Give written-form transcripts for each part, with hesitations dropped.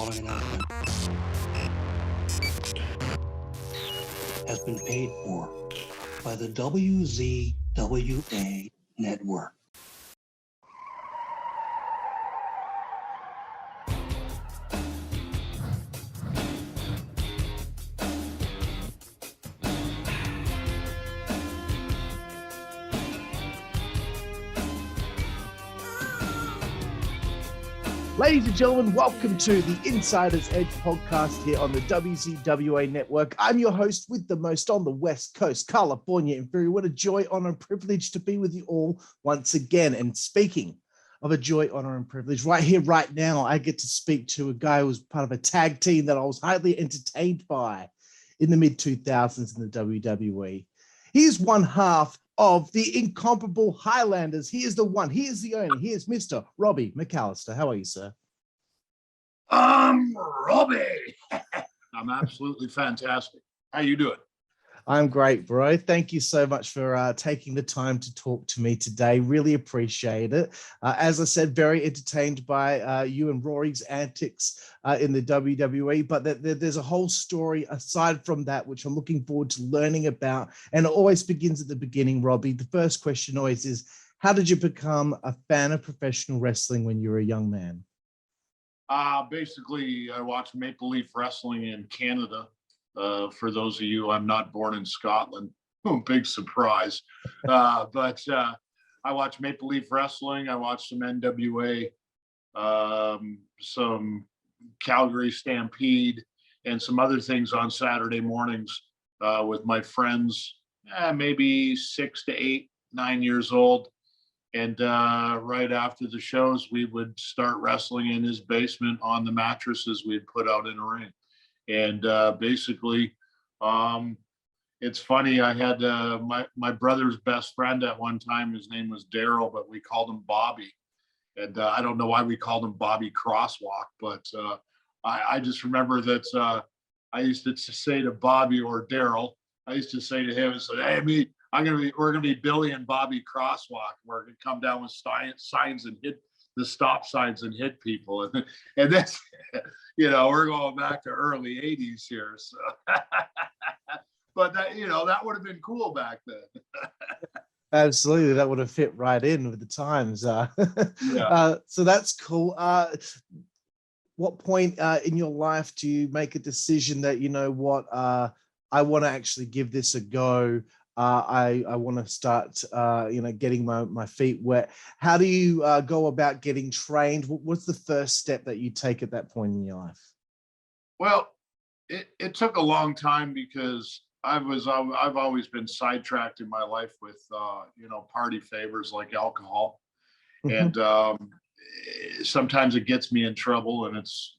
following announcement has been paid for by the WZWA network. Ladies and gentlemen, welcome to the Insider's Edge podcast here on the WZWA network. I'm your host with the most on the West Coast, California Inferior. What a joy, honor, and privilege to be with you all once again. And speaking of a joy, honor, and privilege, right here, right now, I get to speak to a guy who was part of a tag team that I was highly entertained by in the mid-2000s in the WWE. He is one half of the incomparable Highlanders. He is the one. He is the only. He is Mr. Robbie McAllister. How are you, sir? I'm Robbie. I'm absolutely fantastic. How you doing? I'm great, bro. Thank you so much for taking the time to talk to me today. Really appreciate it. As I said, very entertained by you and Rory's antics in the WWE, but there's a whole story aside from that, which I'm looking forward to learning about. And it always begins at the beginning, Robbie. The first question always is, how did you become a fan of professional wrestling when you were a young man? Basically, I watched Maple Leaf Wrestling in Canada. For those of you, I'm not born in Scotland. Big surprise. But I watched Maple Leaf Wrestling. I watched some NWA, some Calgary Stampede, and some other things on Saturday mornings with my friends, maybe 6 to 8, 9 years old. And right after the shows, we would start wrestling in his basement on the mattresses we'd put out in a ring. And basically, it's funny. I had my brother's best friend at one time. His name was Daryl, but we called him Bobby. And I don't know why we called him Bobby Crosswalk, but I just remember that I used to say to Bobby or Daryl, I used to say to him, and say, "Hey, we're gonna be Billy and Bobby Crosswalk. We're gonna come down with signs and hit the stop signs and hit people." And that's, we're going back to early 80s here. So but that would have been cool back then. Absolutely, that would have fit right in with the times. Yeah. So that's cool. What point in your life do you make a decision that, I want to actually give this a go? I want to start, getting my feet wet. How do you go about getting trained? What's the first step that you take at that point in your life? Well, it took a long time because I've always been sidetracked in my life with party favors like alcohol, and sometimes it gets me in trouble and it's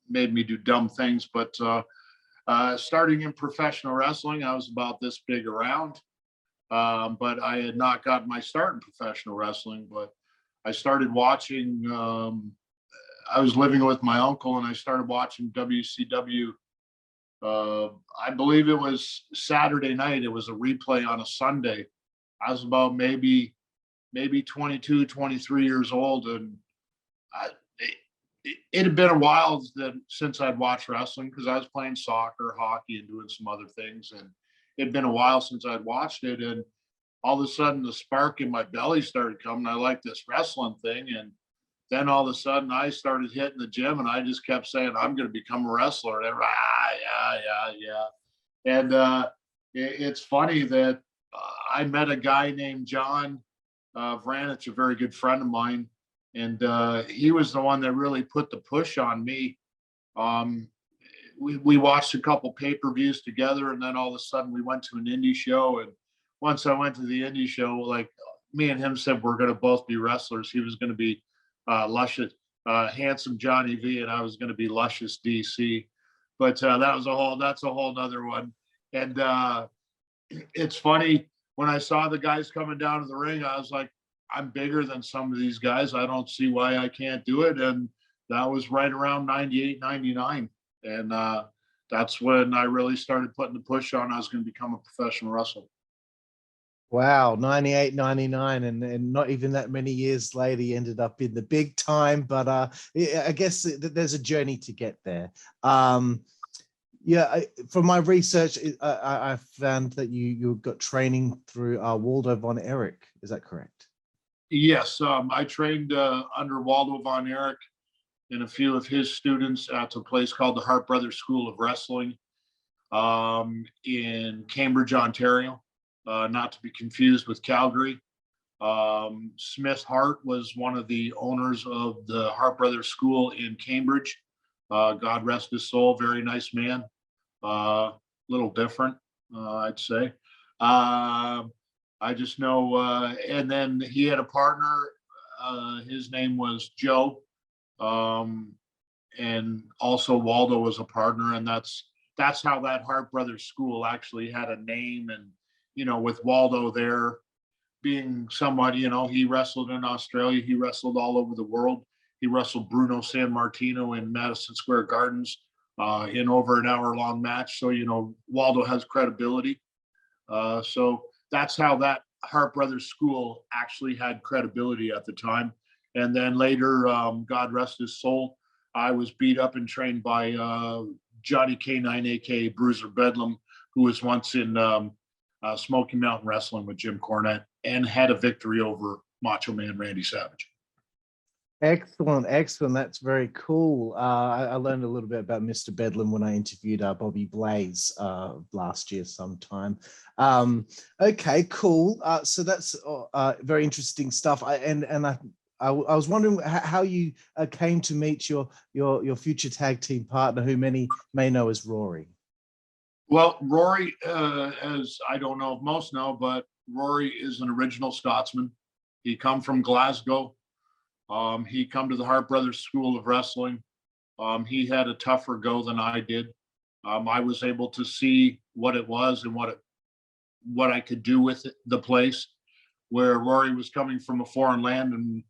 made me do dumb things. But starting in professional wrestling, I was about this big around, but I had not got my start in professional wrestling. But I started watching. I was living with my uncle, and I started watching WCW. I believe it was Saturday night. It was a replay on a Sunday. I was about maybe 22, 23 years old, and it had been a while since I'd watched wrestling because I was playing soccer, hockey, and doing some other things. And it'd been a while since I'd watched it. And all of a sudden, the spark in my belly started coming. I liked this wrestling thing. And then all of a sudden, I started hitting the gym, and I just kept saying, "I'm going to become a wrestler." And yeah. And it's funny that I met a guy named John Vranich, a very good friend of mine. And he was the one that really put the push on me. We watched a couple pay-per-views together, and then all of a sudden we went to an indie show. And once I went to the indie show, like me and him said, we're going to both be wrestlers. He was going to be Luscious, handsome Johnny V, and I was going to be Luscious DC. But that's a whole nother one. And it's funny, when I saw the guys coming down to the ring, I was like, I'm bigger than some of these guys. I don't see why I can't do it. And that was right around 98, 99. And that's when I really started putting the push on. I was going to become a professional wrestler. Wow, 98, 99, and not even that many years later, he ended up in the big time. But yeah, I guess there's a journey to get there. Um, yeah, from my research, I found that you got training through Waldo von Erich. Is that correct? Yes, I trained under Waldo von Erich and a few of his students at a place called the Hart Brothers School of Wrestling in Cambridge, Ontario, not to be confused with Calgary. Smith Hart was one of the owners of the Hart Brothers School in Cambridge. God rest his soul, very nice man. Little different, I'd say. I just know, and then he had a partner. His name was Joe, and also Waldo was a partner, and that's how that Hart Brothers School actually had a name. And with Waldo there being somebody, he wrestled in Australia, he wrestled all over the world. He wrestled Bruno Sammartino in Madison Square Gardens in over an hour-long match. So Waldo has credibility. So that's how that Hart Brothers School actually had credibility at the time. And then later, God rest his soul, I was beat up and trained by Johnny K9, aka Bruiser Bedlam, who was once in Smoky Mountain Wrestling with Jim Cornette and had a victory over Macho Man Randy Savage. Excellent, excellent. That's very cool. I learned a little bit about Mr. Bedlam when I interviewed Bobby Blaze last year sometime. Okay, cool. So that's very interesting stuff. I was wondering how you came to meet your future tag team partner, who many may know as Rory. Well, Rory, as I don't know if most know, but Rory is an original Scotsman. He come from Glasgow. He come to the Hart Brothers School of Wrestling. He had a tougher go than I did. I was able to see what it was and what I could do with the place, where Rory was coming from a foreign land and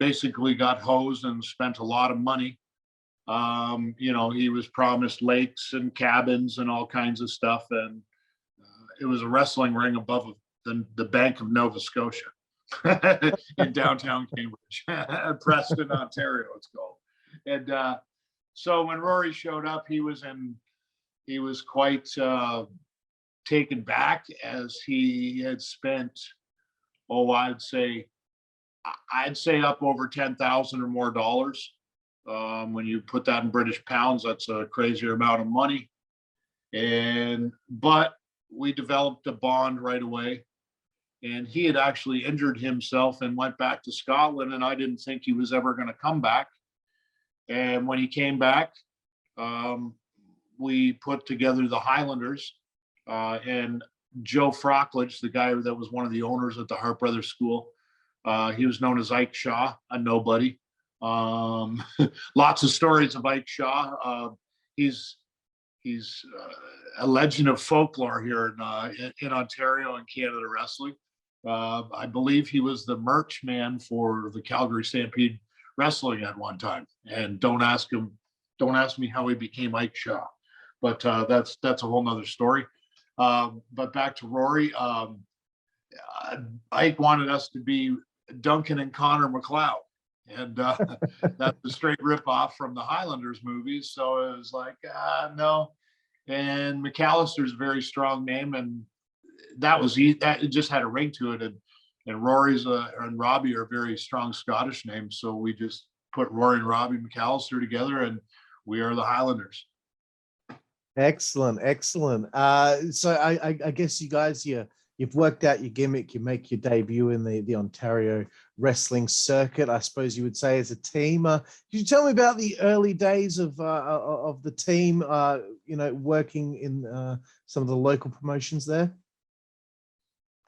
basically got hosed and spent a lot of money. He was promised lakes and cabins and all kinds of stuff, and it was a wrestling ring above the Bank of Nova Scotia. In downtown Cambridge, Preston, Ontario, it's called. And so when Rory showed up, he was quite taken back, as he had spent, I'd say up over 10,000 or more dollars. When you put that in British pounds, that's a crazier amount of money. But we developed a bond right away. And he had actually injured himself and went back to Scotland, and I didn't think he was ever going to come back. And when he came back, we put together the Highlanders, and Joe Frockledge, the guy that was one of the owners at the Hart Brothers School, he was known as Ike Shaw, a nobody. Lots of stories of Ike Shaw. He's a legend of folklore here in Ontario and Canada wrestling. I believe he was the merch man for the Calgary Stampede Wrestling at one time. And don't ask me how he became Ike Shaw, but that's a whole nother story. But back to Rory, Ike wanted us to be Duncan and Connor McLeod, and that's a straight ripoff from the Highlanders movies. So it was like, no. And McAllister's a very strong name, and that it just had a ring to it. And Rory's and Robbie are very strong Scottish names, so we just put Rory and Robbie McAllister together, and we are the Highlanders. Excellent, excellent. So I guess you guys, you've worked out your gimmick. You make your debut in the Ontario wrestling circuit, I suppose you would say, as a team. Could you tell me about the early days of the team? Working in some of the local promotions there.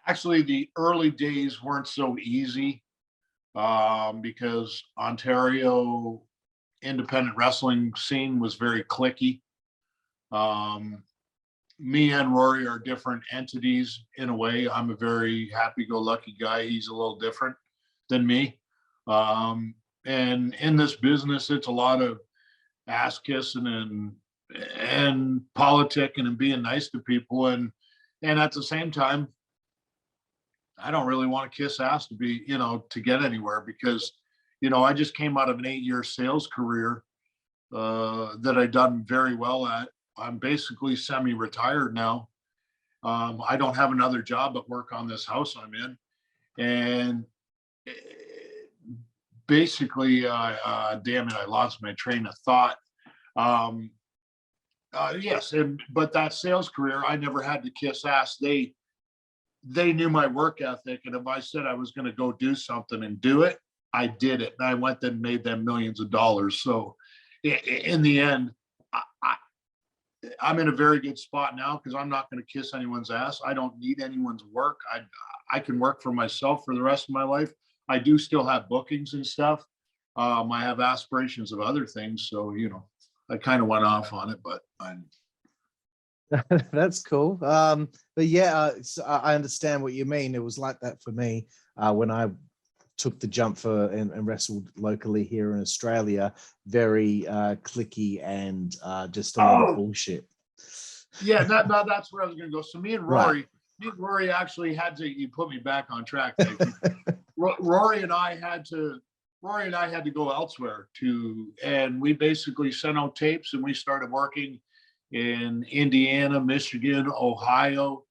Actually, the early days weren't so easy because Ontario independent wrestling scene was very cliquey. Me and Rory are different entities in a way. I'm a very happy-go-lucky guy. He's a little different than me. And in this business, it's a lot of ass kissing and politicking and being nice to people. And at the same time, I don't really want to kiss ass to be, to get anywhere because, I just came out of an 8-year sales career that I done very well at. I'm basically semi-retired now. I don't have another job but work on this house I'm in. And eh, basically, damn it, I lost my train of thought. Yes, but that sales career, I never had to kiss ass. They knew my work ethic, and if I said I was going to go do something and do it, I did it, and I went and made them millions of dollars. So, in the end, I'm in a very good spot now because I'm not going to kiss anyone's ass. I don't need anyone's work. I can work for myself for the rest of my life. I do still have bookings and stuff. I have aspirations of other things, so I kind of went off on it, but I'm. That's cool. But yeah, so I understand what you mean. It was like that for me when I took the jump and wrestled locally here in Australia. Very clicky and just a lot of bullshit. Yeah, that's where I was going to go. So me and Rory actually had to. You put me back on track. Rory and I had to go elsewhere and we basically sent out tapes and we started working in Indiana, Michigan, Ohio,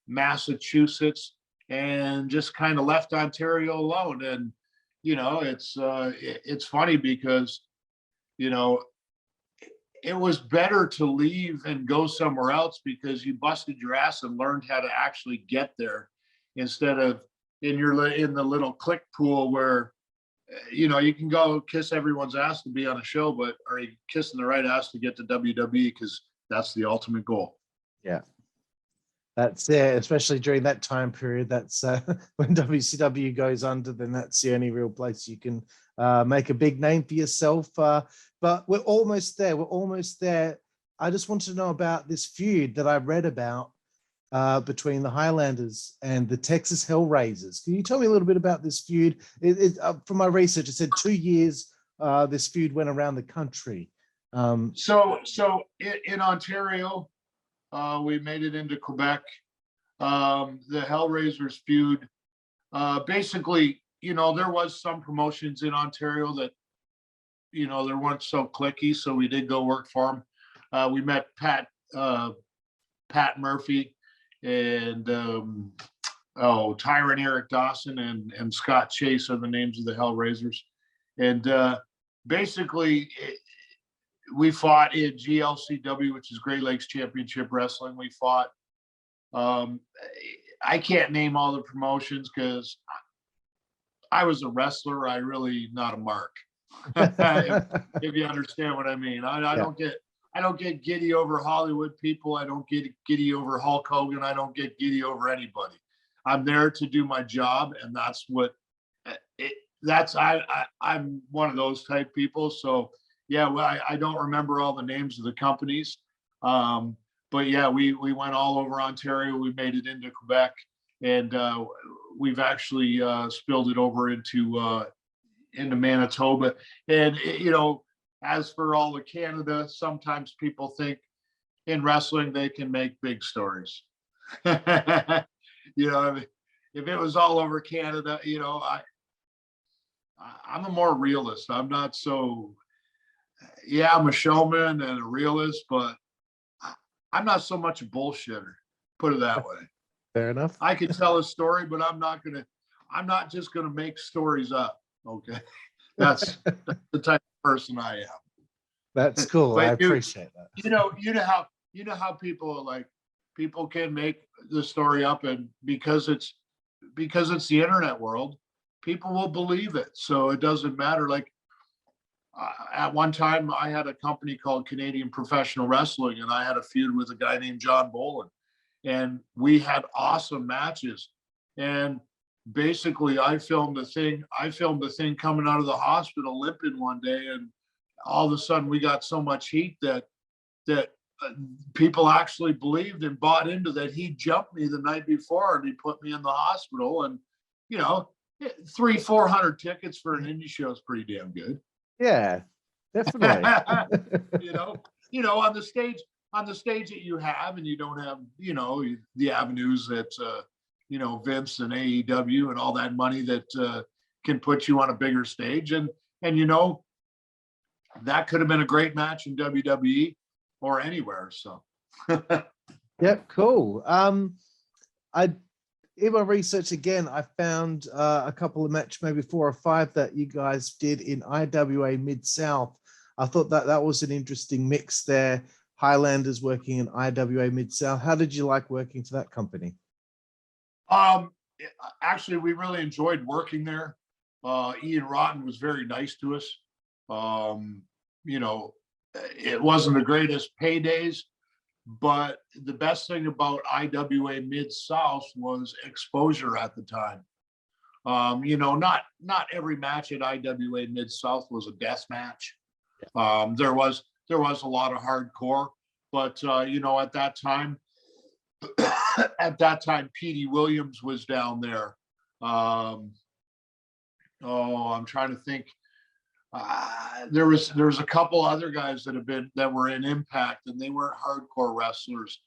Massachusetts, and just kind of left Ontario alone. And it's funny because it was better to leave and go somewhere else because you busted your ass and learned how to actually get there instead of in the little click pool where you can go kiss everyone's ass to be on a show, but are you kissing the right ass to get to WWE? Because that's the ultimate goal. Yeah. That's especially during that time period. That's when WCW goes under, then that's the only real place you can make a big name for yourself. But we're almost there. We're almost there. I just want to know about this feud that I read about between the Highlanders and the Texas Hellraisers. Can you tell me a little bit about this feud? From my research, it said 2 years this feud went around the country. So in Ontario, we made it into Quebec. The Hellraisers feud, basically, there was some promotions in Ontario that, there weren't so clicky, so we did go work for them. We met Pat Murphy and Tyron Eric Dawson and Scott Chase are the names of the Hellraisers. And basically, we fought in GLCW, which is Great Lakes Championship Wrestling. We fought. I can't name all the promotions because I was a wrestler. I really not a mark. if you understand what I mean. I don't get giddy over Hollywood people. I don't get giddy over Hulk Hogan. I don't get giddy over anybody. I'm there to do my job, and that's what. I'm one of those type people. So. Yeah, well, I don't remember all the names of the companies, but yeah, we went all over Ontario. We made it into Quebec, and we've actually spilled it over into Manitoba. And as for all of Canada, sometimes people think in wrestling they can make big stories. If it was all over Canada, I'm a more realist. I'm not so. Yeah, I'm a showman and a realist, but I'm not so much a bullshitter. Put it that way. Fair enough. I could tell a story, but I'm not just gonna make stories up. Okay, that's the type of person I am. That's cool. I appreciate that. You know how people can make the story up, and because it's the internet world, people will believe it. So it doesn't matter. Like. At one time, I had a company called Canadian Professional Wrestling, and I had a feud with a guy named John Boland, and we had awesome matches. And basically, I filmed the thing coming out of the hospital limping one day, and all of a sudden, we got so much heat that people actually believed and bought into that. He jumped me the night before, and he put me in the hospital. And 300-400 tickets for an indie show is pretty damn good. Yeah, definitely. On the stage that you have, and you don't have, the avenues that Vince and AEW and all that money that can put you on a bigger stage. And that could have been a great match in WWE or anywhere. So. Yeah, cool. In my research again, I found a couple of matches, maybe 4 or 5 that you guys did in IWA Mid-South. I thought that was an interesting mix there. Highlanders working in IWA Mid-South. How did you like working for that company? Actually, we really enjoyed working there. Ian Rotten was very nice to us. It wasn't the greatest paydays, but the best thing about IWA Mid-South was exposure at the time. Not every match at IWA Mid-South was a death match. There was a lot of hardcore, but at that time, Petey Williams was down there. I'm trying to think. There was a couple other guys that were in Impact, and they weren't hardcore wrestlers.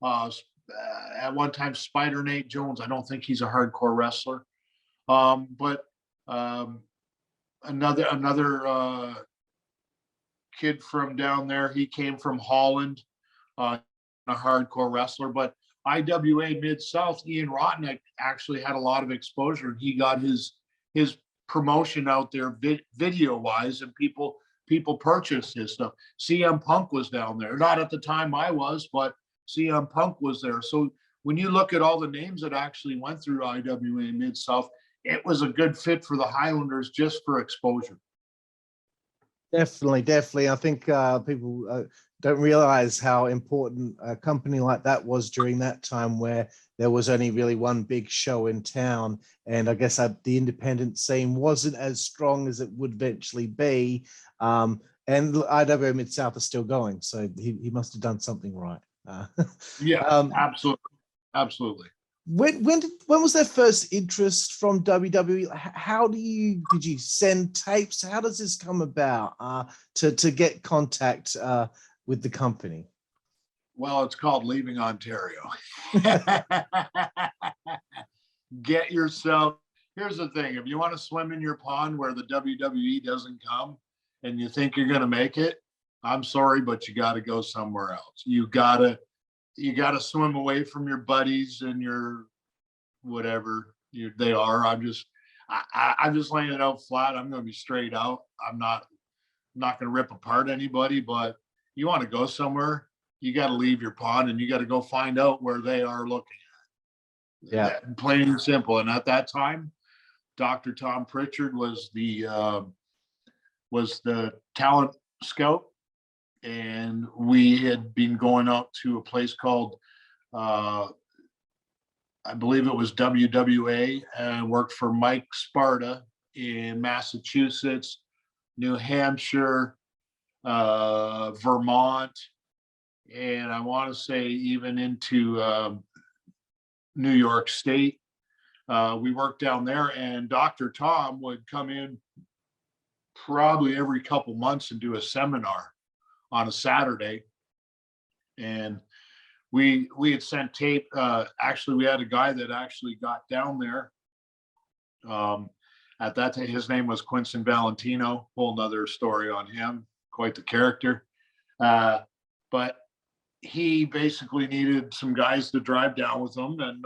At one time, Spider Nate Jones. I don't think he's a hardcore wrestler. But another kid from down there. He came from Holland, a hardcore wrestler. But IWA Mid-South, Ian Rotten actually had a lot of exposure. He got his promotion out there video wise, and people purchased his stuff. CM Punk was down there, not at the time I was, but CM Punk was there. So when you look at all the names that actually went through IWA Mid-South, it was a good fit for the Highlanders just for exposure. Definitely. I think people don't realize how important a company like that was during that time, where there was only really one big show in town. And I guess the independent scene wasn't as strong as it would eventually be. And IWA Mid-South is still going. So he must have done something right. Yeah, absolutely. When was their first interest from WWE? How did you send tapes? How does this come about to get contact with the company? Well, it's called Leaving Ontario. Get yourself. Here's the thing: if you want to swim in your pond where the WWE doesn't come, and you think you're going to make it, I'm sorry, but you got to go somewhere else. You gotta swim away from your buddies and your whatever they are. I'm just laying it out flat. I'm going to be straight out. I'm not going to rip apart anybody, but you want to go somewhere, you got to leave your pond and you got to go find out where they are looking at. Yeah. Plain and simple. And at that time, Dr. Tom Pritchard was the talent scout. And we had been going out to a place called, I believe it was WWA, and worked for Mike Sparta in Massachusetts, New Hampshire, Vermont, and I want to say even into New York State. We worked down there, and Dr. Tom would come in probably every couple months and do a seminar on a Saturday. And we had sent tape. Actually, we had a guy that actually got down there. At that time, his name was Quincy Valentino. Whole nother story on him. Quite the character. But he basically needed some guys to drive down with him. And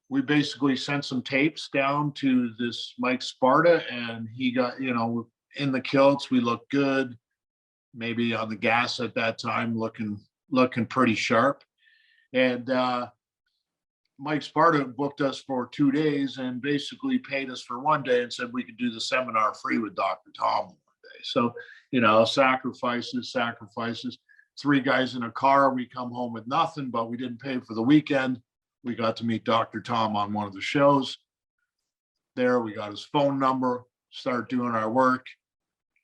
we basically sent some tapes down to this Mike Sparta, and he got, in the kilts, we looked good. Maybe on the gas at that time, looking pretty sharp. And Mike Sparta booked us for 2 days and basically paid us for 1 day and said we could do the seminar free with Dr. Tom one day. So, sacrifices. 3 guys in a car, we come home with nothing, but we didn't pay for the weekend. We got to meet Dr. Tom on one of the shows. There, we got his phone number, start doing our work,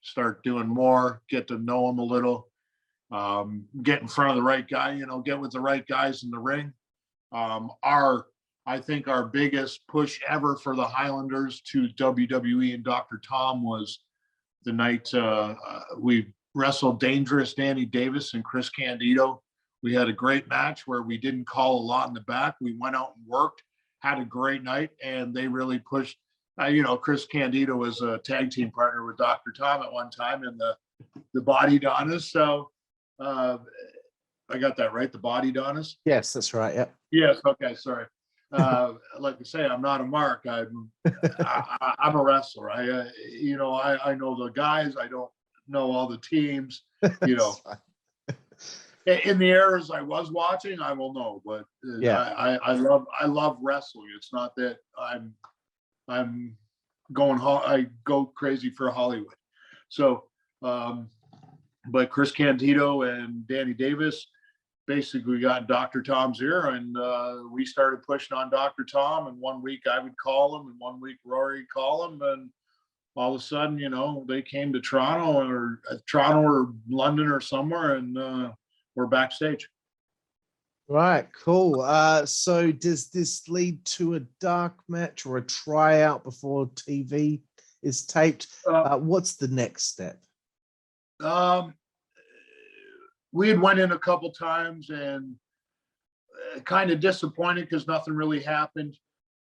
start doing more, get to know him a little, get in front of the right guy, get with the right guys in the ring. I think our biggest push ever for the Highlanders to WWE and Dr. Tom was the night we wrestled Dangerous Danny Davis and Chris Candido. We had a great match where we didn't call a lot in the back. We went out and worked, had a great night, and they really pushed. You know, Chris Candido was a tag team partner with Dr. Tom at one time in the Body Donnas. So I got that right, the Body Donnas. Yes, that's right. Yep. Yes. Okay. Sorry. Like I say, I'm not a mark. I'm a wrestler. I know the guys. I don't know all the teams. You know, in the eras I was watching, I will know. But I love wrestling. It's not that I'm going. I go crazy for Hollywood. So, but Chris Candido and Danny Davis basically got Dr. Tom's ear, and we started pushing on Dr. Tom. And one week I would call him, and one week Rory would call him, and all of a sudden, you know, they came to Toronto or London or somewhere, and we're backstage. Right, cool. So does this lead to a dark match or a tryout before TV is taped? What's the next step? We had went in a couple times and kind of disappointed because nothing really happened.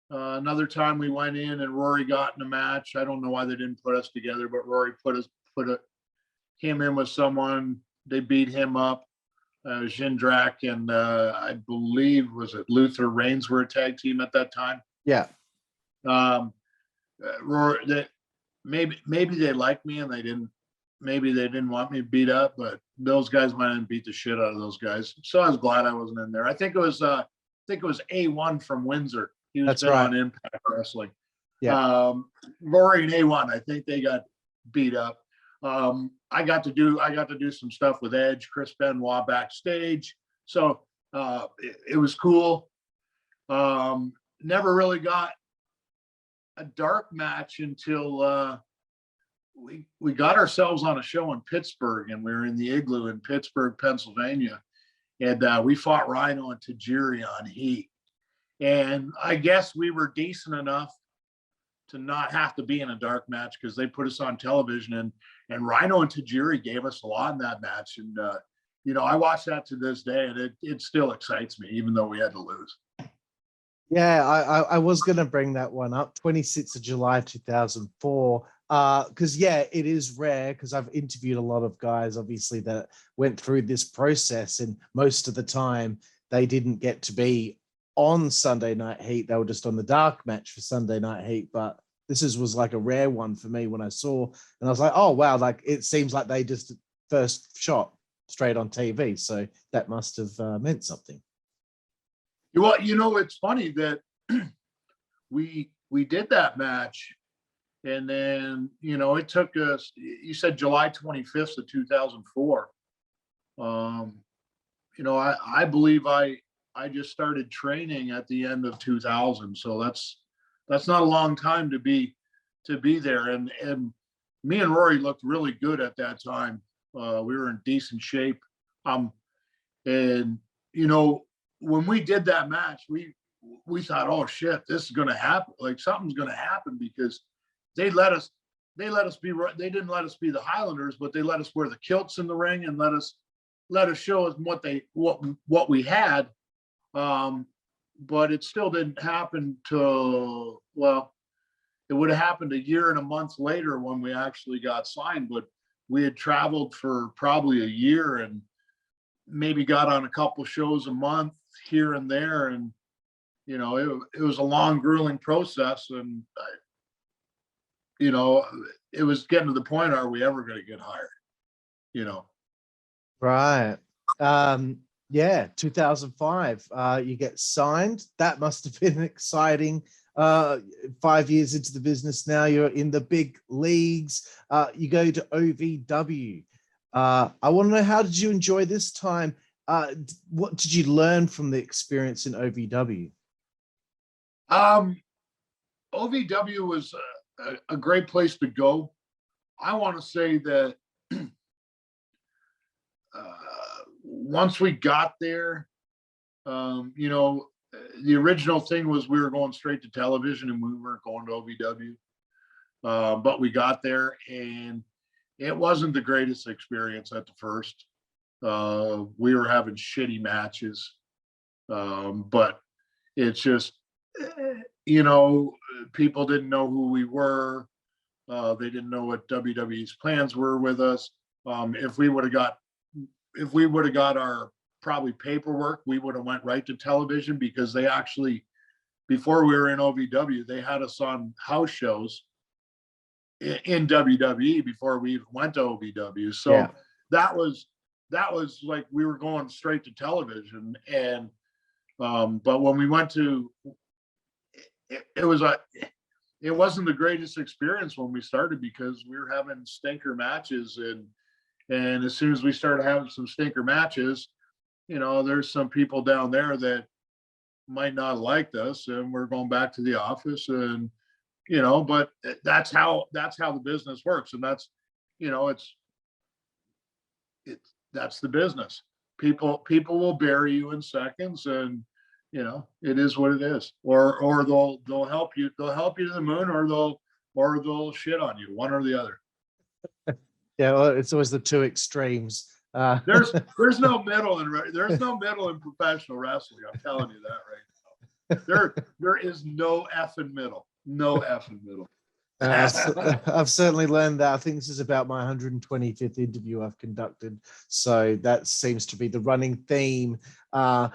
Another time we went in and Rory got in a match. I don't know why they didn't put us together, but Rory put him in with someone. They beat him up. Jindrak and I believe was it Luther Reigns were a tag team at that time. Yeah. Rory, maybe they liked me and they didn't. Maybe they didn't want me beat up, but those guys went and beat the shit out of those guys. So I was glad I wasn't in there. I think it was A1 from Windsor. He was on Impact Wrestling. Yeah. Rory and A1, I think they got beat up. I got to do some stuff with Edge, Chris Benoit backstage. So it was cool. Never really got a dark match until we got ourselves on a show in Pittsburgh, and we were in the Igloo in Pittsburgh, Pennsylvania, and we fought Rhino and Tajiri on Heat. And I guess we were decent enough to not have to be in a dark match because they put us on television, and Rhino and Tajiri gave us a lot in that match. And you know, I watch that to this day, and it still excites me, even though we had to lose. Yeah, I was going to bring that one up. 26th of July 2004. Because it is rare, because I've interviewed a lot of guys obviously that went through this process, and most of the time they didn't get to be on Sunday Night Heat. They were just on the dark match for Sunday Night Heat. But this was like a rare one for me when I saw, and I was like, oh wow, like it seems like they just first shot straight on TV. So that must have meant something. Well, you know, it's funny that we did that match. And then, you know, it took us, you said July 25th of 2004. You know, I believe I just started training at the end of 2000. So that's not a long time to be there. And me and Rory looked really good at that time. We were in decent shape. And, you know, when we did that match, we thought, oh shit, this is going to happen. Like something's going to happen, because they let us be, they didn't let us be the Highlanders, but they let us wear the kilts in the ring and let us show us what we had. But it still didn't happen till, well, it would have happened a year and a month later when we actually got signed, but we had traveled for probably a year and maybe got on a couple shows a month here and there. And, you know, it was a long, grueling process. And you know, it was getting to the point, are we ever going to get hired? You know? Right. 2005, you get signed. That must have been exciting. 5 years into the business now, you're in the big leagues. You go to OVW. I want to know, how did you enjoy this time? What did you learn from the experience in OVW? OVW was a great place to go. I want to say that once we got there, you know, the original thing was we were going straight to television and we weren't going to OVW. But we got there and it wasn't the greatest experience at the first. We were having shitty matches. But it's just, you know, people didn't know who we were. They didn't know what WWE's plans were with us. If we would have got our probably paperwork, we would have went right to television, because they actually, before we were in OVW, they had us on house shows in WWE before we even went to OVW. So Yeah. that was like we were going straight to television. And but when we went to it wasn't the greatest experience when we started, because we were having stinker matches, and as soon as we started having some stinker matches, you know, there's some people down there that might not have liked us, and we're going back to the office, and you know, but that's how the business works, and that's, you know, that's the business. People will bury you in seconds, and you know, it is what it is. Or they'll help you to the moon, or they'll shit on you, one or the other. Yeah, well, it's always the two extremes. There's no middle in professional wrestling. I'm telling you that right now. There is no effing middle. No effing middle. I've certainly learned that. I think this is about my 125th interview I've conducted, so that seems to be the running theme. I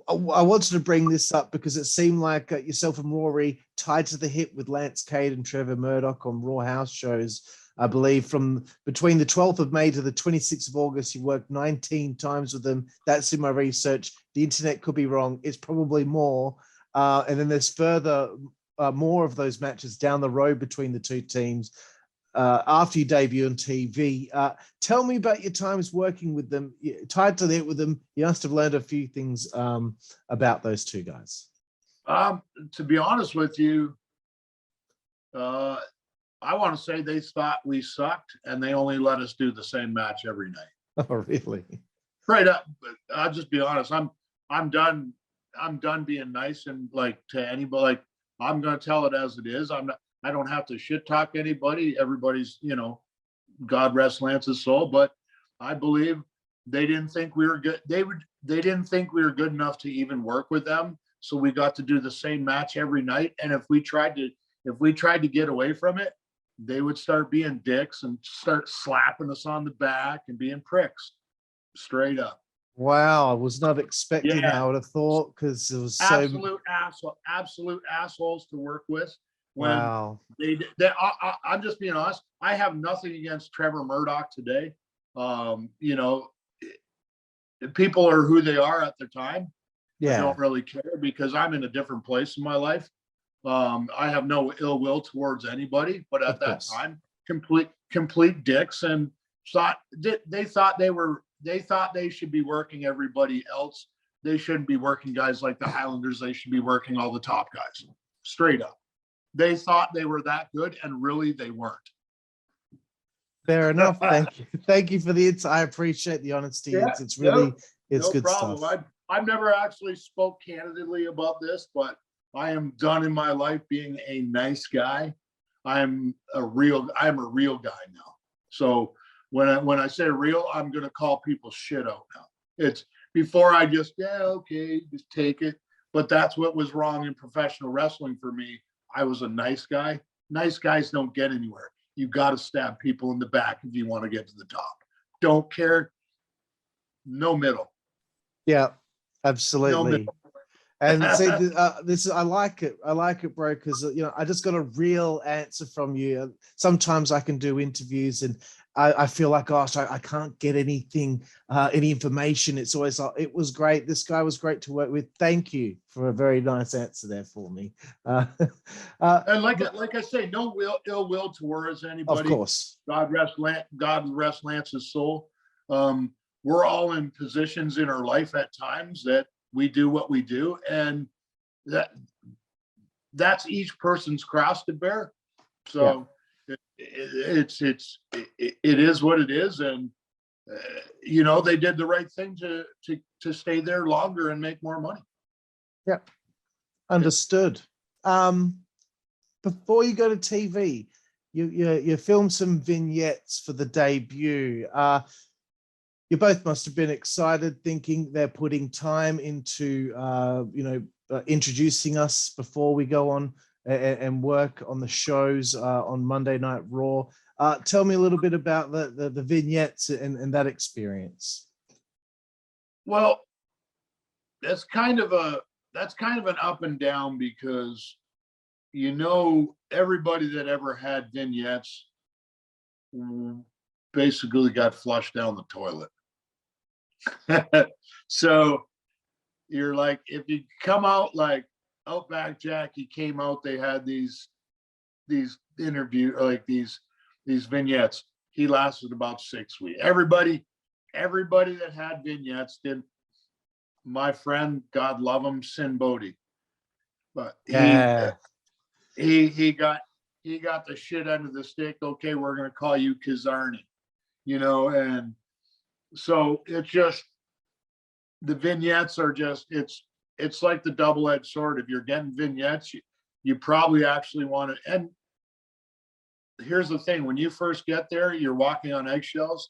wanted to bring this up because it seemed like yourself and Rory tied to the hip with Lance Cade and Trevor Murdoch on Raw house shows. I believe from between the 12th of May to the 26th of August, you worked 19 times with them. That's in my research. The internet could be wrong. It's probably more. And then there's further more of those matches down the road between the two teams after you debut on TV. Tell me about your times working with them, tied to the hip with them. You must have learned a few things about those two guys. To be honest with you, I want to say they thought we sucked, and they only let us do the same match every night. Oh, really? Right up. But I'll just be honest. I'm done being nice and like to anybody. Like, I'm going to tell it as it is. I don't have to shit talk anybody. Everybody's, you know, God rest Lance's soul. But I believe they didn't think we were good. They didn't think we were good enough to even work with them. So we got to do the same match every night. And if we tried to get away from it, they would start being dicks and start slapping us on the back and being pricks, straight up. Wow, I was not expecting that. I would have thought, because it was absolute assholes to work with. Wow. I'm just being honest. I have nothing against Trevor Murdoch today. You know, people are who they are at their time. Yeah. I don't really care, because I'm in a different place in my life. I have no ill will towards anybody, but at that time, complete dicks, and they thought they should be working everybody else. They shouldn't be working guys like the Highlanders. They should be working all the top guys, straight up. They thought they were that good, and really they weren't. Fair enough. Thank you for the insight. I appreciate the honesty. Yeah, it's really no good problem. stuff. I've never actually spoke candidly about this, but I am done in my life being a nice guy. I'm a real guy now. So when I say real, I'm going to call people shit out now. It's before I just, okay, just take it. But that's what was wrong in professional wrestling for me. I was a nice guy. Nice guys don't get anywhere. You got to stab people in the back if you want to get to the top. Don't care. No middle. Yeah, absolutely. No middle. And see, this I like it, bro, because you know I just got a real answer from you. Sometimes I can do interviews and I feel like, gosh, I can't get anything, any information. It's always like, it was great. This guy was great to work with. Thank you for a very nice answer there for me. And like I say, no ill will towards anybody. Of course. God rest Lance's soul. We're all in positions in our life at times that we do what we do, and that's each person's cross to bear. So it is what it is, and you know, they did the right thing to stay there longer and make more money. Yeah, understood. Before you go to TV, you filmed some vignettes for the debut. You both must have been excited, thinking they're putting time into, you know, introducing us before we go on and work on the shows on Monday Night Raw. Tell me a little bit about the vignettes and that experience. Well, that's kind of an up and down, because everybody that ever had vignettes basically got flushed down the toilet. So you're like, if you come out like Outback Jackie came out, they had these interview, like these vignettes. He lasted about 6 weeks. Everybody that had vignettes did. My friend, God love him, Sin Bodhi, but he got the shit end of the stick. Okay, we're gonna call you Kazarni, and so it's just, the vignettes are just, it's like the double-edged sword. If you're getting vignettes, you probably actually want to. And here's the thing: when you first get there, you're walking on eggshells.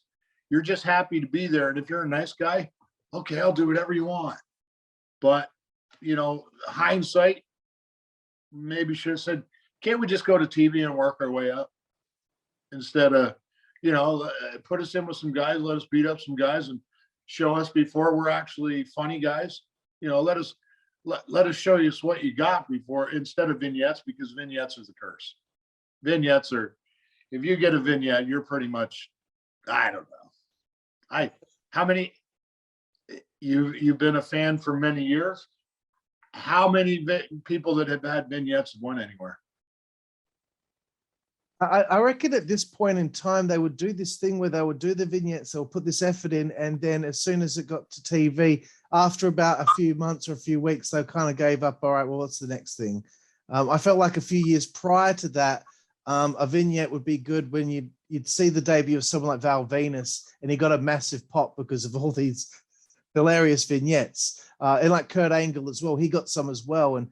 You're just happy to be there, and if you're a nice guy, okay, I'll do whatever you want. But hindsight, maybe should have said, can't we just go to TV and work our way up, instead of put us in with some guys, let us beat up some guys and show us before we're actually funny guys. Let us show you what you got before, instead of vignettes, because vignettes is a curse. Vignettes are, if you get a vignette, you're pretty much, I don't know. How many, you've been a fan for many years. How many people that have had vignettes have won anywhere? I reckon at this point in time, they would do this thing where they would do the vignettes, they'll put this effort in, and then as soon as it got to TV, after about a few months or a few weeks, they kind of gave up. All right, well, what's the next thing? I felt like a few years prior to that, a vignette would be good when you'd see the debut of someone like Val Venus, and he got a massive pop because of all these hilarious vignettes. And like Kurt Angle as well, he got some as well, and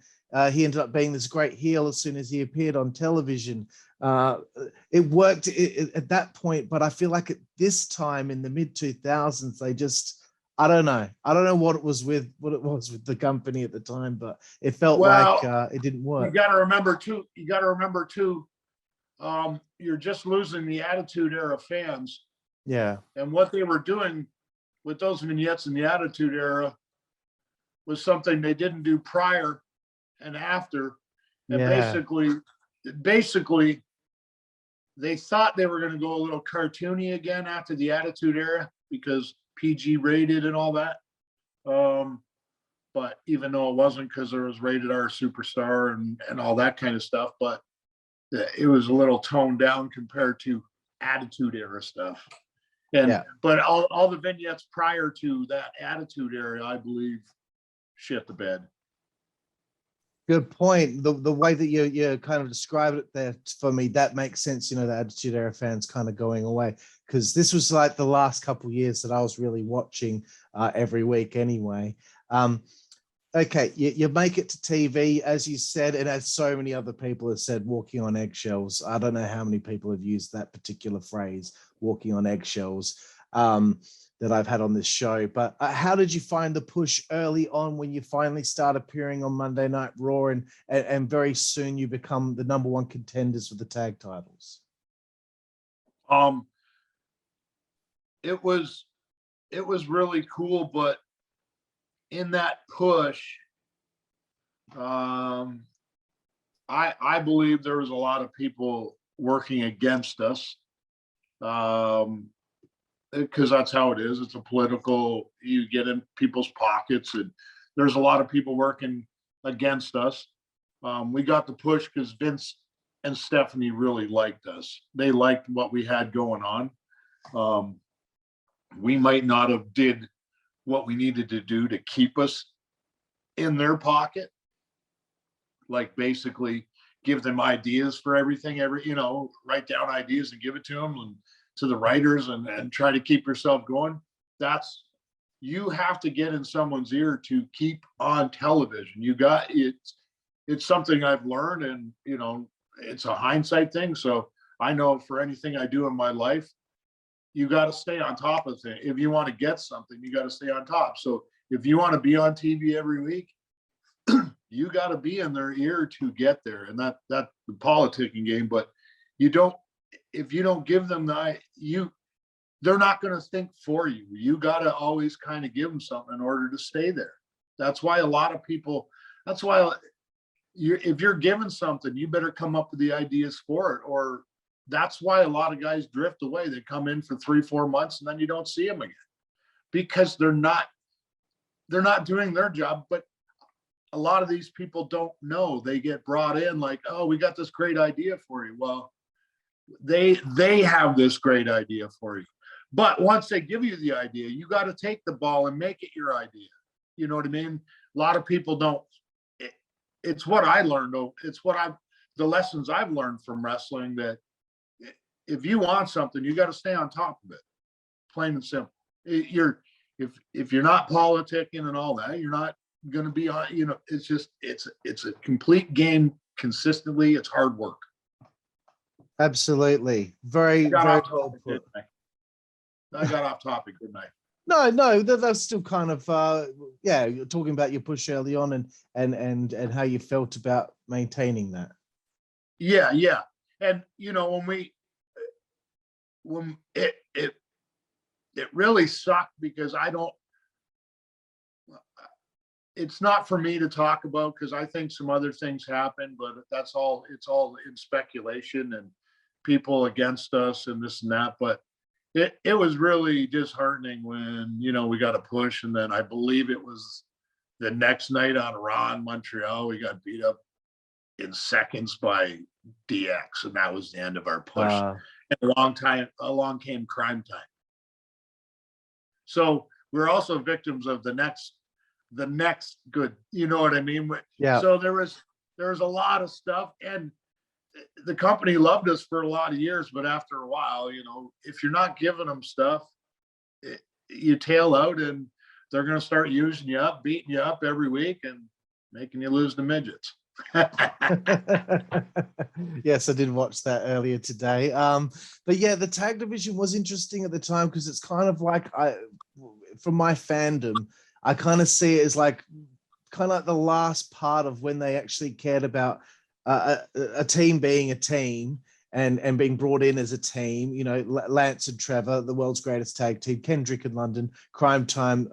he ended up being this great heel as soon as he appeared on television. It worked at that point, but I feel like at this time in the mid 2000s, they just, I don't know what it was with the company at the time, but it felt like it didn't work. You got to remember too, you're just losing the Attitude Era fans. Yeah. And what they were doing with those vignettes in the Attitude Era was something they didn't do prior and after. And basically they thought they were going to go a little cartoony again after the Attitude Era, because PG rated and all that. But even though it wasn't, because there was Rated R Superstar and all that kind of stuff, but it was a little toned down compared to Attitude Era stuff. But all the vignettes prior to that Attitude Era, I believe, shit the bed. Good point. The way that you kind of described it there, for me, that makes sense. The Attitude Era fans kind of going away, because this was like the last couple of years that I was really watching every week anyway. Okay, you make it to TV, as you said, and as so many other people have said, walking on eggshells. I don't know how many people have used that particular phrase, walking on eggshells, that I've had on this show. But how did you find the push early on when you finally start appearing on Monday Night Raw, and very soon you become the #1 contenders for the tag titles? It was really cool, but in that push, I believe there was a lot of people working against us, because that's how it is. It's a political, you get in people's pockets, and there's a lot of people working against us. We got the push because Vince and Stephanie really liked us. They liked what we had going on. We might not have did what we needed to do to keep us in their pocket, like basically give them ideas for everything, write down ideas and give it to them, and to the writers, and try to keep yourself going. You have to get in someone's ear to keep on television. It's something I've learned, and it's a hindsight thing. So I know for anything I do in my life, you got to stay on top of things. If you want to get something, you got to stay on top. So if you want to be on TV every week, You got to be in their ear to get there, and that the politicking game. But you don't, if you don't give them they're not going to think for you. You got to always kind of give them something in order to stay there. That's why a lot of people. That's why if you're given something, you better come up with the ideas for it. Or that's why a lot of guys drift away. They come in for 3-4 months and then you don't see them again because they're not doing their job. But a lot of these people don't know. They get brought in like, oh, we got this great idea for you. Well, they have this great idea for you. But once they give you the idea, you got to take the ball and make it your idea. You know what I mean? A lot of people don't. It's what I learned. It's the lessons I've learned from wrestling, that if you want something, you got to stay on top of it. Plain and simple. If you're not politicking and all that, you're not going to be on. You know, it's just it's a complete game consistently. It's hard work. Absolutely. Very well put. I got off topic, didn't I? No, that's still kind of you're talking about your push early on and how you felt about maintaining that. Yeah. And you know, when it really sucked because it's not for me to talk about because I think some other things happened, but it's all in speculation and people against us and this and that. But it was really disheartening when, you know, we got a push, and then I believe it was the next night on Raw in Montreal, we got beat up in seconds by DX, and that was the end of our push. And along came Crime Time. So we're also victims of the next good, you know what I mean? Yeah. So there was a lot of stuff, and the company loved us for a lot of years, but after a while, you know, if you're not giving them stuff, you tail out, and they're going to start using you up, beating you up every week, and making you lose the midgets. Yes, I did watch that earlier today. But yeah, the tag division was interesting at the time because it's kind of like from my fandom, I kind of see it as like kind of like the last part of when they actually cared about a team being a team and being brought in as a team. You know, Lance and Trevor, the world's greatest tag team, Kendrick and London, Crime Time,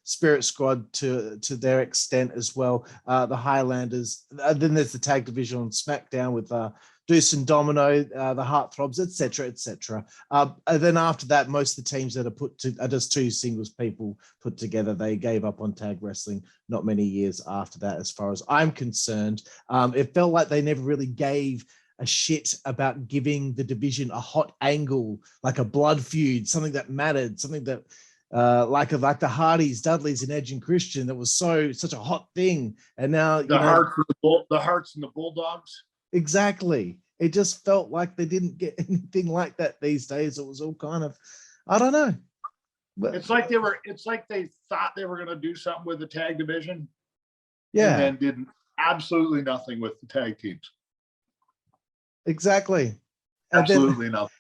Spirit Squad to their extent as well, the Highlanders. Then there's the tag division on SmackDown with Deuce and Domino, the Heartthrobs, etc. And then after that, most of the teams that are just two singles people put together. They gave up on tag wrestling not many years after that, as far as I'm concerned. It felt like they never really gave a shit about giving the division a hot angle, like a blood feud, something that mattered, something that like the Hardys, Dudleys, and Edge and Christian, that was such a hot thing. And now the Hearts and the Bulldogs. Exactly. It just felt like they didn't get anything like that these days. It was all kind of, I don't know. But, it's like they thought they were going to do something with the tag division. Yeah. And then did absolutely nothing with the tag teams. Exactly. Absolutely nothing.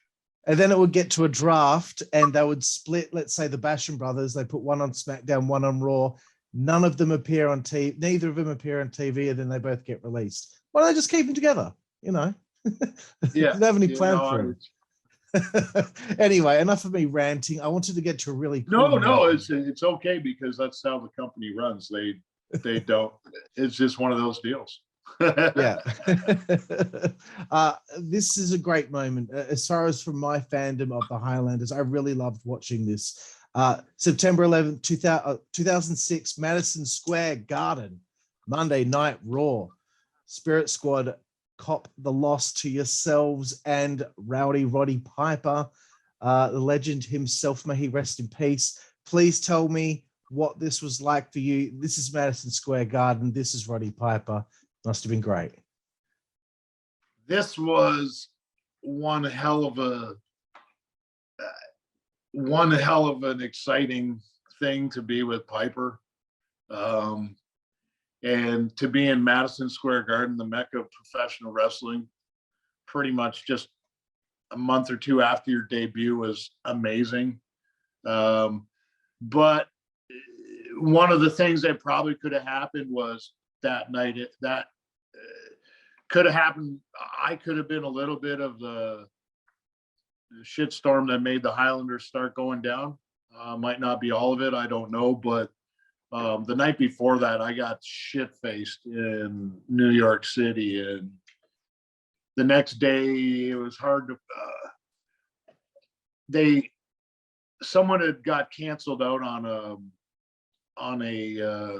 And then it would get to a draft and they would split, let's say the Basham brothers, they put one on SmackDown, one on Raw. None of them appear on TV. Neither of them appear on TV, and then they both get released. Why don't they just keep them together? You know, yeah. Didn't have any plan for it. Anyway, enough of me ranting. I wanted to get to a really cool it's okay because that's how the company runs. They don't. It's just one of those deals. Yeah. This is a great moment. As far as from my fandom of the Highlanders, I really loved watching this. September 11th, 2006, Madison Square Garden, Monday Night Raw. Spirit Squad cop the loss to yourselves and Rowdy Roddy Piper, the legend himself, may he rest in peace. Please tell me what this was like for you. This is Madison Square Garden. This is Roddy Piper. Must have been great. This was one hell of an exciting thing to be with Piper. And to be in Madison Square Garden, the mecca of professional wrestling, pretty much just a month or two after your debut was amazing. But one of the things that probably could have happened was that night. That could have happened. I could have been a little bit of the shitstorm that made the Highlanders start going down. Might not be all of it. I don't know. But the night before that, I got shit faced in New York City. And the next day, it was hard to, someone had got canceled out on a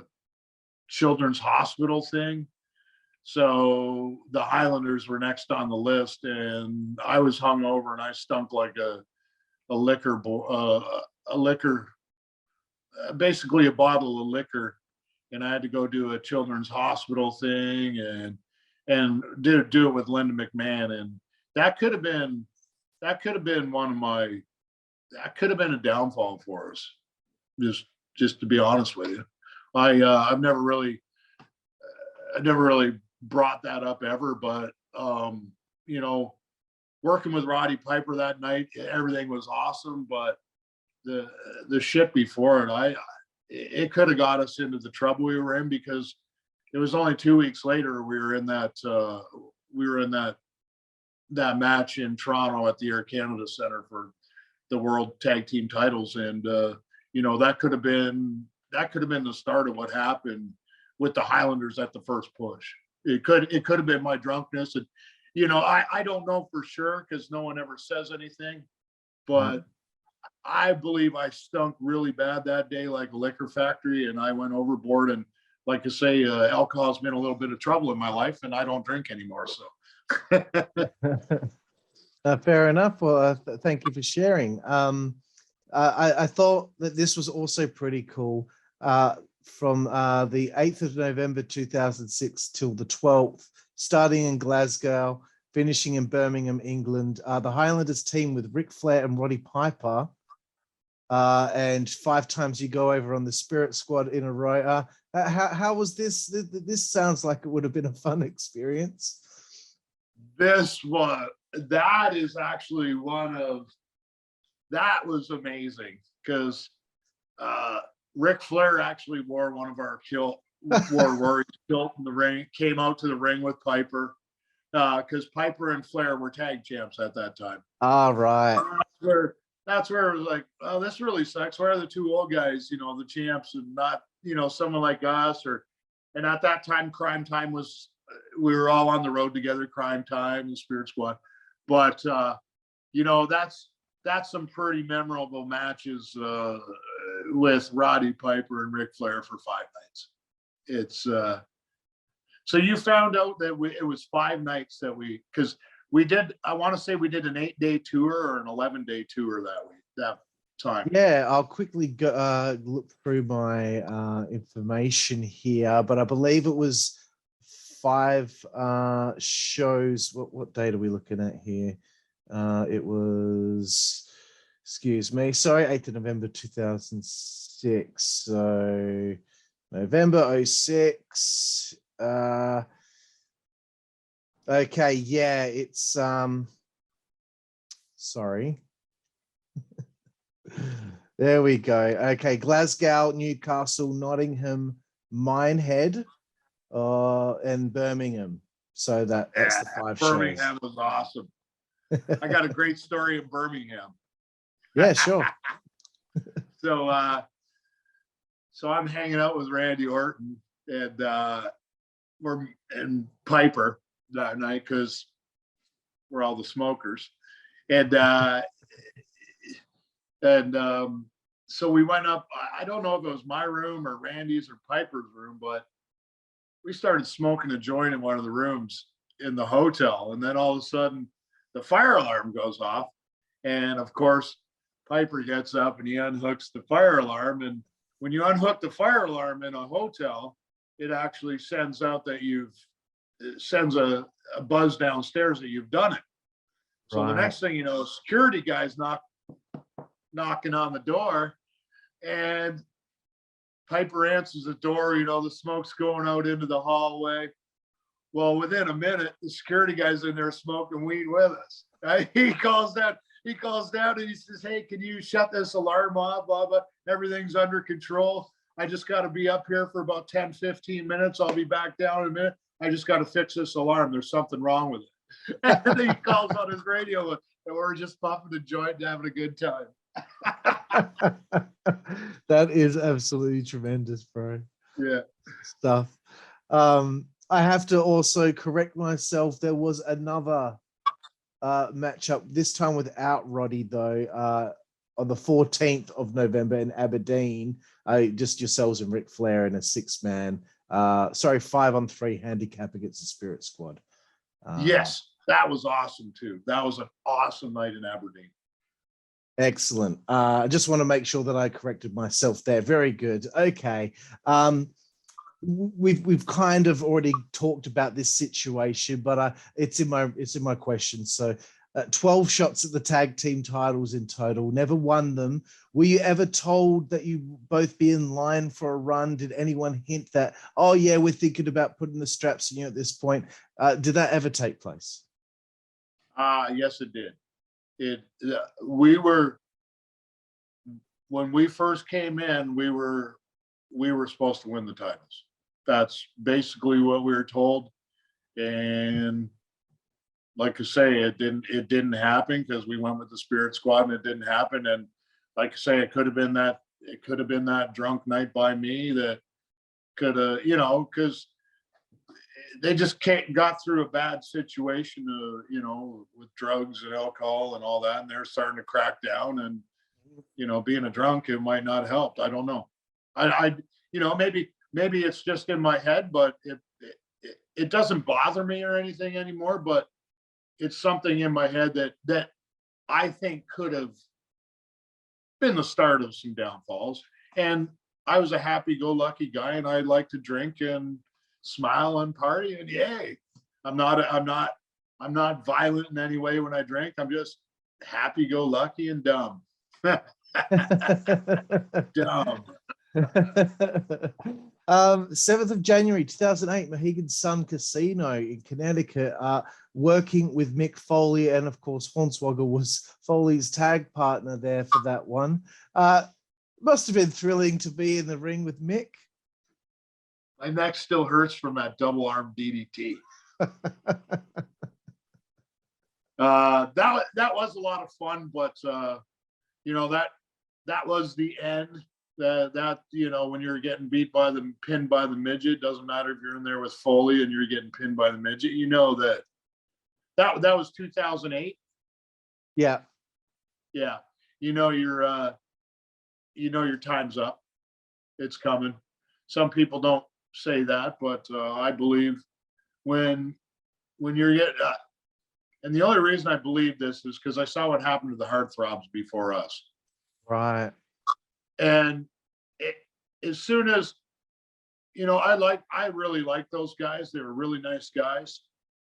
children's hospital thing. So the Highlanders were next on the list, and I was hungover and I stunk like a liquor, basically a bottle of liquor, and I had to go do a children's hospital thing and do it with Linda McMahon, and that could have been a downfall for us. Just to be honest with you, I've never really brought that up ever, but you know, working with Roddy Piper that night, everything was awesome, but the shit before it could have got us into the trouble we were in, because it was only 2 weeks later we were in that match in Toronto at the Air Canada Center for the World Tag Team titles, and you know, that could have been the start of what happened with the Highlanders at the first push. It could have been my drunkenness, and you know, I don't know for sure because no one ever says anything, but I believe I stunk really bad that day, like a liquor factory, and I went overboard. And like I say, alcohol's been a little bit of trouble in my life, and I don't drink anymore. So. Fair enough. Well, thank you for sharing. I thought that this was also pretty cool. From the 8th of November 2006 till the 12th, starting in Glasgow, finishing in Birmingham, England. The Highlanders team with Ric Flair and Roddy Piper. And 5 times you go over on the Spirit Squad in a row. How was this? This sounds like it would have been a fun experience. That is actually that was amazing, because Ric Flair actually wore one of our wore Rory's kilt in the ring, came out to the ring with Piper, because Piper and Flair were tag champs at that time. All right. That's where it was like, oh, this really sucks. Where are the 2 old guys, you know, the champs, and not, you know, someone like us? And at that time, Crime Time we were all on the road together, Crime Time and Spirit Squad. But, you know, that's some pretty memorable matches with Roddy Piper and Ric Flair for 5 nights. It's so you found out that it was 5 nights because we did, I want to say we did an 8-day tour or an 11-day tour that time. Yeah, I'll quickly go, look through my information here, but I believe it was 5 shows. What date are we looking at here? It was, excuse me, sorry, 8th of November 2006. So November 06. Okay, yeah, it's sorry. There we go. Okay, Glasgow, Newcastle, Nottingham, Minehead, and Birmingham. So that's the 5 shows. Birmingham was awesome. I got a great story in Birmingham. Yeah, sure. So I'm hanging out with Randy Orton and Piper that night, because we're all the smokers, and so we went up. I don't know if it was my room or Randy's or Piper's room, but we started smoking a joint in one of the rooms in the hotel, and then all of a sudden the fire alarm goes off, and of course Piper gets up and he unhooks the fire alarm, and when you unhook the fire alarm in a hotel, it actually sends out that it sends a buzz downstairs that you've done it. So The next thing you know, security guys knocking on the door, and Piper answers the door. You know, the smoke's going out into the hallway. Well, within a minute, the security guy's in there smoking weed with us. He calls down and he says, "Hey, can you shut this alarm off? Blah, blah. Everything's under control." I just got to be up here for about 10, 15 minutes. I'll be back down in a minute. I just got to fix this alarm. There's something wrong with it. And then he calls on his radio, and we're just puffing a joint and having a good time. That is absolutely tremendous, bro. Yeah. Stuff. I have to also correct myself. There was another matchup, this time without Roddy, though, on the 14th of November in Aberdeen. Just yourselves and Ric Flair in a 6-man, 5-on-3 handicap against the Spirit Squad. Yes, that was awesome, too. That was an awesome night in Aberdeen. Excellent. I just want to make sure that I corrected myself there. Very good. Okay. We've kind of already talked about this situation, but it's in my question. So 12 shots at the tag team titles in total, never won them. Were you ever told that you both be in line for a run? Did anyone hint that, oh yeah, we're thinking about putting the straps in you at this point? Did that ever take place? Yes, it did. When we first came in, we were supposed to win the titles. That's basically what we were told. And like I say, it didn't happen because we went with the Spirit Squad and it didn't happen. And like I say, it could have been that drunk night by me that could have, because they just got through a bad situation, with drugs and alcohol and all that. And they're starting to crack down, and, being a drunk, it might not help. I don't know. Maybe it's just in my head, but it doesn't bother me or anything anymore, but it's something in my head that I think could have been the start of some downfalls. And I was a happy-go-lucky guy, and I like to drink and smile and party, and yay. I'm not violent in any way when I drink. I'm just happy-go-lucky and dumb. Dumb. 7th of January 2008, Mohegan Sun Casino in Connecticut, working with Mick Foley, and of course Hornswoggle was Foley's tag partner there for that one. Must have been thrilling to be in the ring with Mick. My neck still hurts from that double arm DDT. That was a lot of fun, but that was the end. That when you're getting pinned by the midget, doesn't matter if you're in there with Foley and you're getting pinned by the midget, that was 2008. Yeah. Your time's up. It's coming. Some people don't say that, but I believe when you're getting and the only reason I believe this is because I saw what happened to the Heartthrobs before us. Right. And as soon as, I really like those guys. They were really nice guys.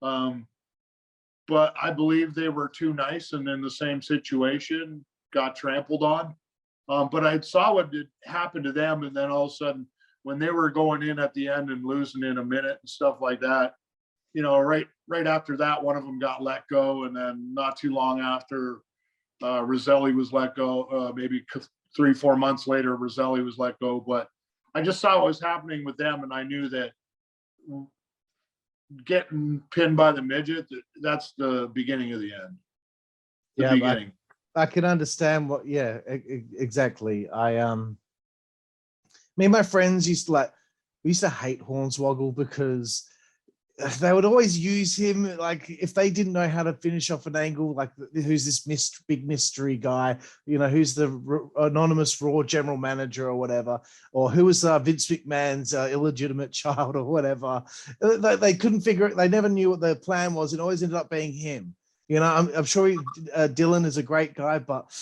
But I believe they were too nice and in the same situation got trampled on. But I saw what did happen to them. And then all of a sudden, when they were going in at the end and losing in a minute and stuff like that, right after that, one of them got let go. And then not too long after, Roselli was let go, maybe 3-4 months later, Roselli was let go. But I just saw what was happening with them, and I knew that getting pinned by the midget, that's the beginning of the end. Beginning. I can understand what, exactly. Me and my friends used to hate Hornswoggle because they would always use him, like if they didn't know how to finish off an angle, like who's this big mystery guy, who's the anonymous Raw general manager or whatever, or who was Vince McMahon's illegitimate child or whatever. They couldn't figure it. They never knew what their plan was. It always ended up being him. I'm sure Dylan is a great guy, but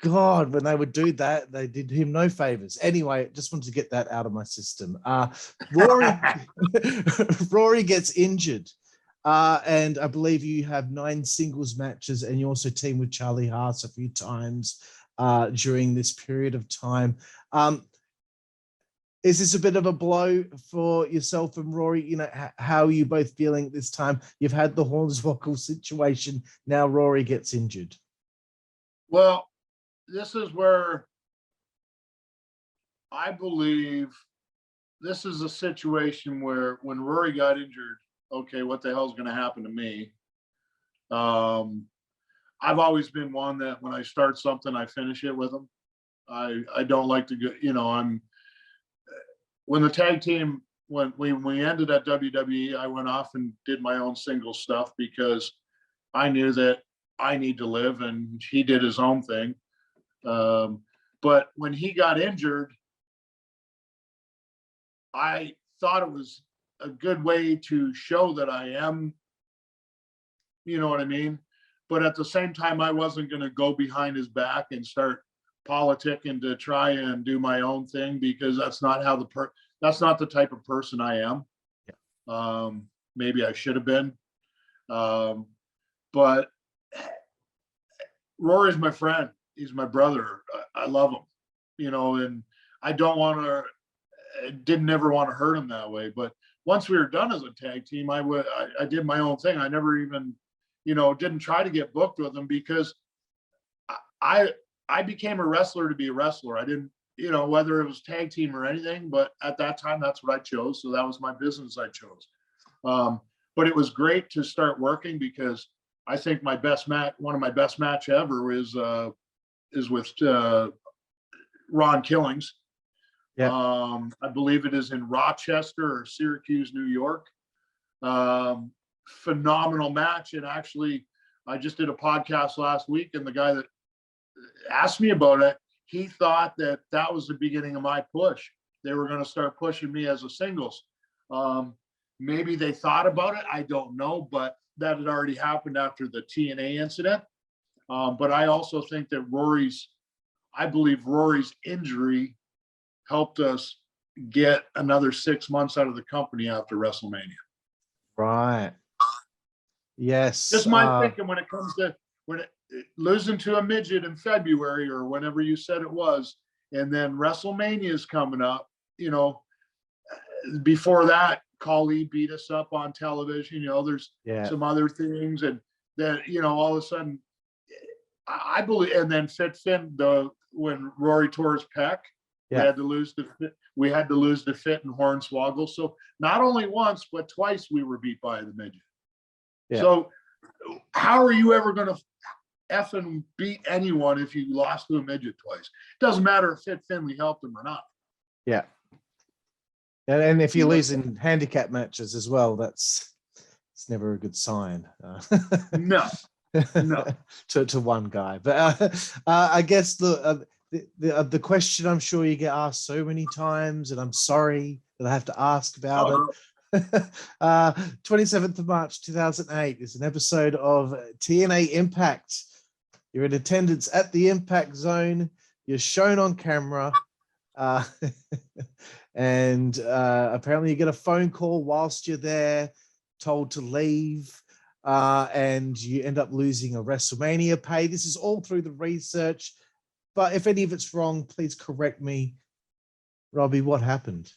God, when they would do that, they did him no favors. Anyway, just wanted to get that out of my system. Rory gets injured, and I believe you have 9 singles matches, and you also team with Charlie Haas a few times during this period of time. Is this a bit of a blow for yourself and Rory? How are you both feeling at this time? You've had the Hornswoggle situation. Now Rory gets injured. Well, this is where I believe this is a situation where when Rory got injured, okay, what the hell's going to happen to me? I've always been one that when I start something, I finish it with them. I don't like to go, when the tag team, when we ended at WWE, I went off and did my own single stuff because I knew that I need to live and he did his own thing. But when he got injured, I thought it was a good way to show that I am, you know what I mean? But at the same time, I wasn't going to go behind his back and start politicking to try and do my own thing, because that's not how that's not the type of person I am. Yeah. Maybe I should have been. But Rory's my friend. He's my brother. I love him, and I didn't ever want to hurt him that way. But once we were done as a tag team, I did my own thing. I never even, didn't try to get booked with him, because I became a wrestler to be a wrestler. I didn't, whether it was tag team or anything, but at that time, that's what I chose. So that was my business I chose. But it was great to start working, because I think one of my best match ever is with Ron Killings. Yeah. I believe it is in Rochester or Syracuse, New York. Phenomenal match. And actually, I just did a podcast last week, and the guy that asked me about it, he thought that was the beginning of my push. They were going to start pushing me as a singles. Maybe they thought about it. I don't know, but that had already happened after the TNA incident. But I also think that I believe Rory's injury helped us get another 6 months out of the company after WrestleMania. Right. Yes. Just my thinking when it comes to losing to a midget in February or whenever you said it was, and then WrestleMania is coming up. Before that, Khali beat us up on television. There's some other things, and then all of a sudden, I believe, and then Finn, when Rory tore his pec. Yeah. We had to lose the Fit and Hornswoggle. So not only once, but twice we were beat by the midget. Yeah. So how are you ever going to effing beat anyone if you lost to a midget twice? It doesn't matter if Fit Finley helped him or not. Yeah. And if you lose in handicap matches as well, it's never a good sign. No. to one guy. But I guess the question I'm sure you get asked so many times, and I'm sorry that I have to ask about it. 27th of March 2008 is an episode of TNA Impact. You're in attendance at the Impact Zone. You're shown on camera. And apparently you get a phone call whilst you're there, told to leave. And you end up losing a WrestleMania pay. This is all through the research. But if any of it's wrong, please correct me. Robbie, what happened?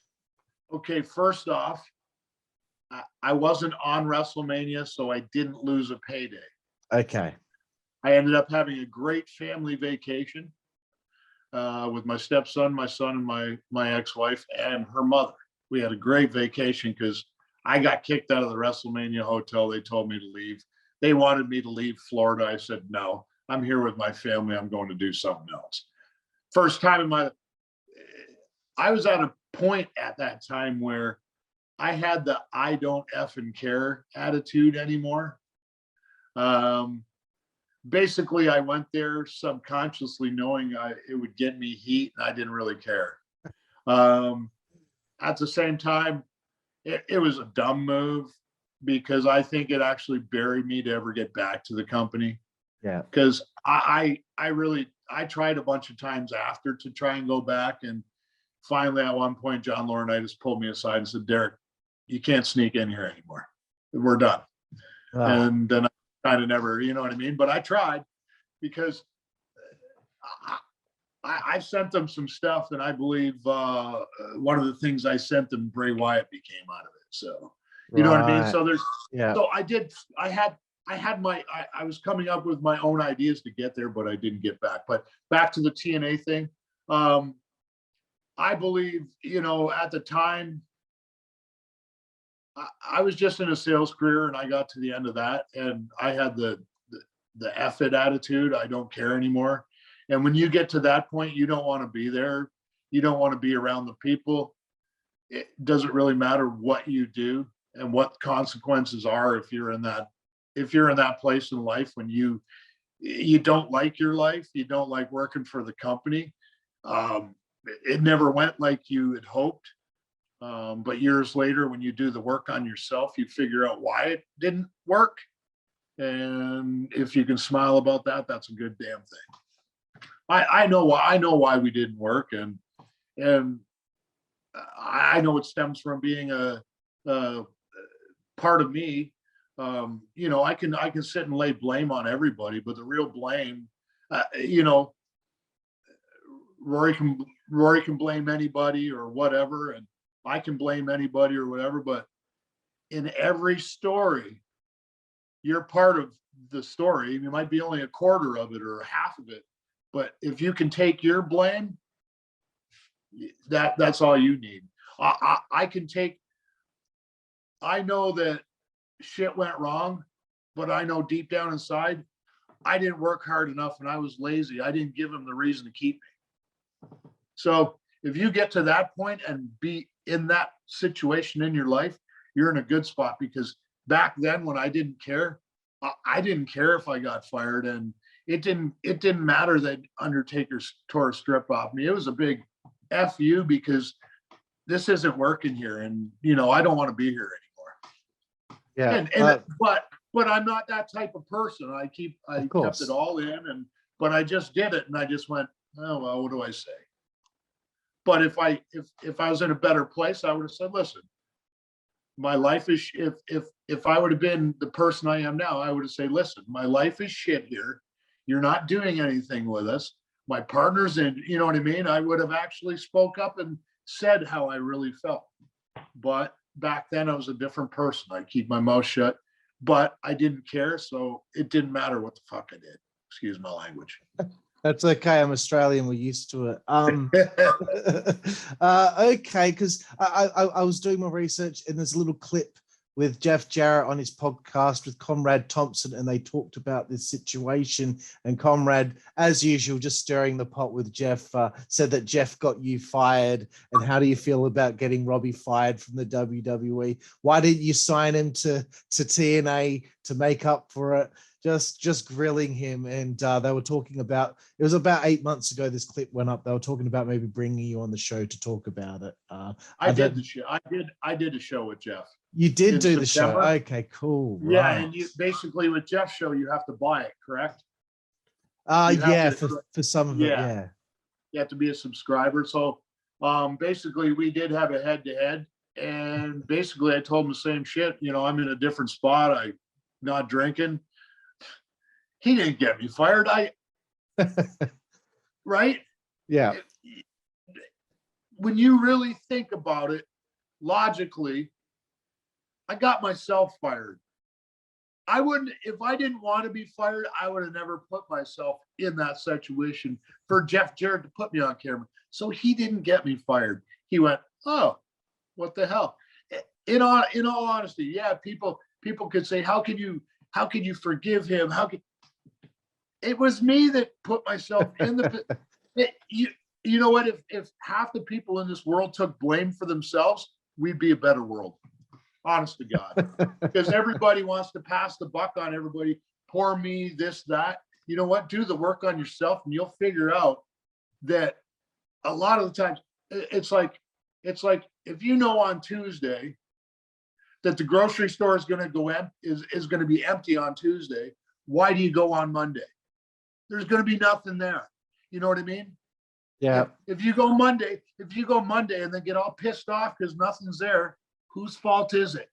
Okay, first off, I wasn't on WrestleMania, so I didn't lose a payday. Okay. I ended up having a great family vacation with my stepson, my son, and my ex-wife and her mother. We had a great vacation because I got kicked out of the WrestleMania hotel. They told me to leave. They wanted me to leave Florida. I said, no, I'm here with my family. I'm going to do something else. First time I was at a point at that time where I had the I don't effing care attitude anymore. Basically, I went there subconsciously knowing it would get me heat, and I didn't really care. At the same time, it was a dumb move because I think it actually buried me to ever get back to the company. Yeah. Because I tried a bunch of times after to try and go back, and finally at one point John Laurinaitis pulled me aside and said, Derek, you can't sneak in here anymore. We're done. Wow. And then I kind of never, you know what I mean? But I tried because I've sent them some stuff, and I believe one of the things I sent them, Bray Wyatt became out of it. So, you know what I mean? So so I was coming up with my own ideas to get there, but I didn't get back. But back to the TNA thing. I believe, at the time, I was just in a sales career and I got to the end of that and I had the F it attitude. I don't care anymore. And when you get to that point, you don't want to be there. You don't want to be around the people. It doesn't really matter what you do and what consequences are if you're in that place in life when you don't like your life, you don't like working for the company. It never went like you had hoped. But years later, when you do the work on yourself, you figure out why it didn't work. And if you can smile about that, that's a good damn thing. I know why we didn't work, and I know it stems from being a part of me. I can sit and lay blame on everybody, but the real blame, Rory can blame anybody or whatever, and I can blame anybody or whatever, but in every story, you're part of the story. You might be only a quarter of it or half of it, but if you can take your blame, that's all you need. I know that shit went wrong, but I know deep down inside, I didn't work hard enough and I was lazy. I didn't give him the reason to keep me. So if you get to that point and be in that situation in your life, you're in a good spot, because back then when I didn't care if I got fired, and it didn't matter that Undertaker tore a strip off me. It was a big F you, because this isn't working here, and I don't want to be here anymore. Yeah. But I'm not that type of person. I kept it all in, but I just did it, and I just went, oh well, what do I say? But if I was in a better place, I would have said, listen, my life is, if I would have been the person I am now, I would have said, listen, my life is shit here. You're not doing anything with us. My partner's in, you know what I mean? I would have actually spoke up and said how I really felt. But back then I was a different person. I keep my mouth shut, but I didn't care. So it didn't matter what the fuck I did. Excuse my language. That's okay. I'm Australian. We're used to it. Okay, because I was doing my research, and there's a little clip with Jeff Jarrett on his podcast with Conrad Thompson, and they talked about this situation. And Conrad, as usual, just stirring the pot with Jeff, said that Jeff got you fired. And how do you feel about getting Robbie fired from the WWE? Why didn't you sign him to TNA to make up for it? Just grilling him. And they were talking about, it was about 8 months ago this clip went up. They were talking about maybe bringing you on the show to talk about it. I did a show with Jeff. You did do the September. show. Okay, cool. Yeah, right. and you basically with Jeff's show, you have to buy it, correct? Yeah, for some of it, yeah. You have to be a subscriber. So basically we did have a head-to-head, and basically I told him the same shit. I'm in a different spot. I'm not drinking. He didn't get me fired. Right? Yeah. When you really think about it logically, I got myself fired. I wouldn't, if I didn't want to be fired, I would have never put myself in that situation for Jeff Jarrett to put me on camera. So he didn't get me fired. He went, oh, what the hell? In all honesty, yeah, people could say, how can you forgive him? It was me that put myself in the you know what, if half the people in this world took blame for themselves, we'd be a better world. Honest to God. Because everybody wants to pass the buck on everybody. Poor me, this, that. You know what? Do the work on yourself, and you'll figure out that a lot of the times it's like if you know on Tuesday that the grocery store is going to go is going to be empty on Tuesday, why do you go on Monday? There's going to be nothing there. You know what I mean? Yeah. If you go Monday and then get all pissed off because nothing's there, whose fault is it?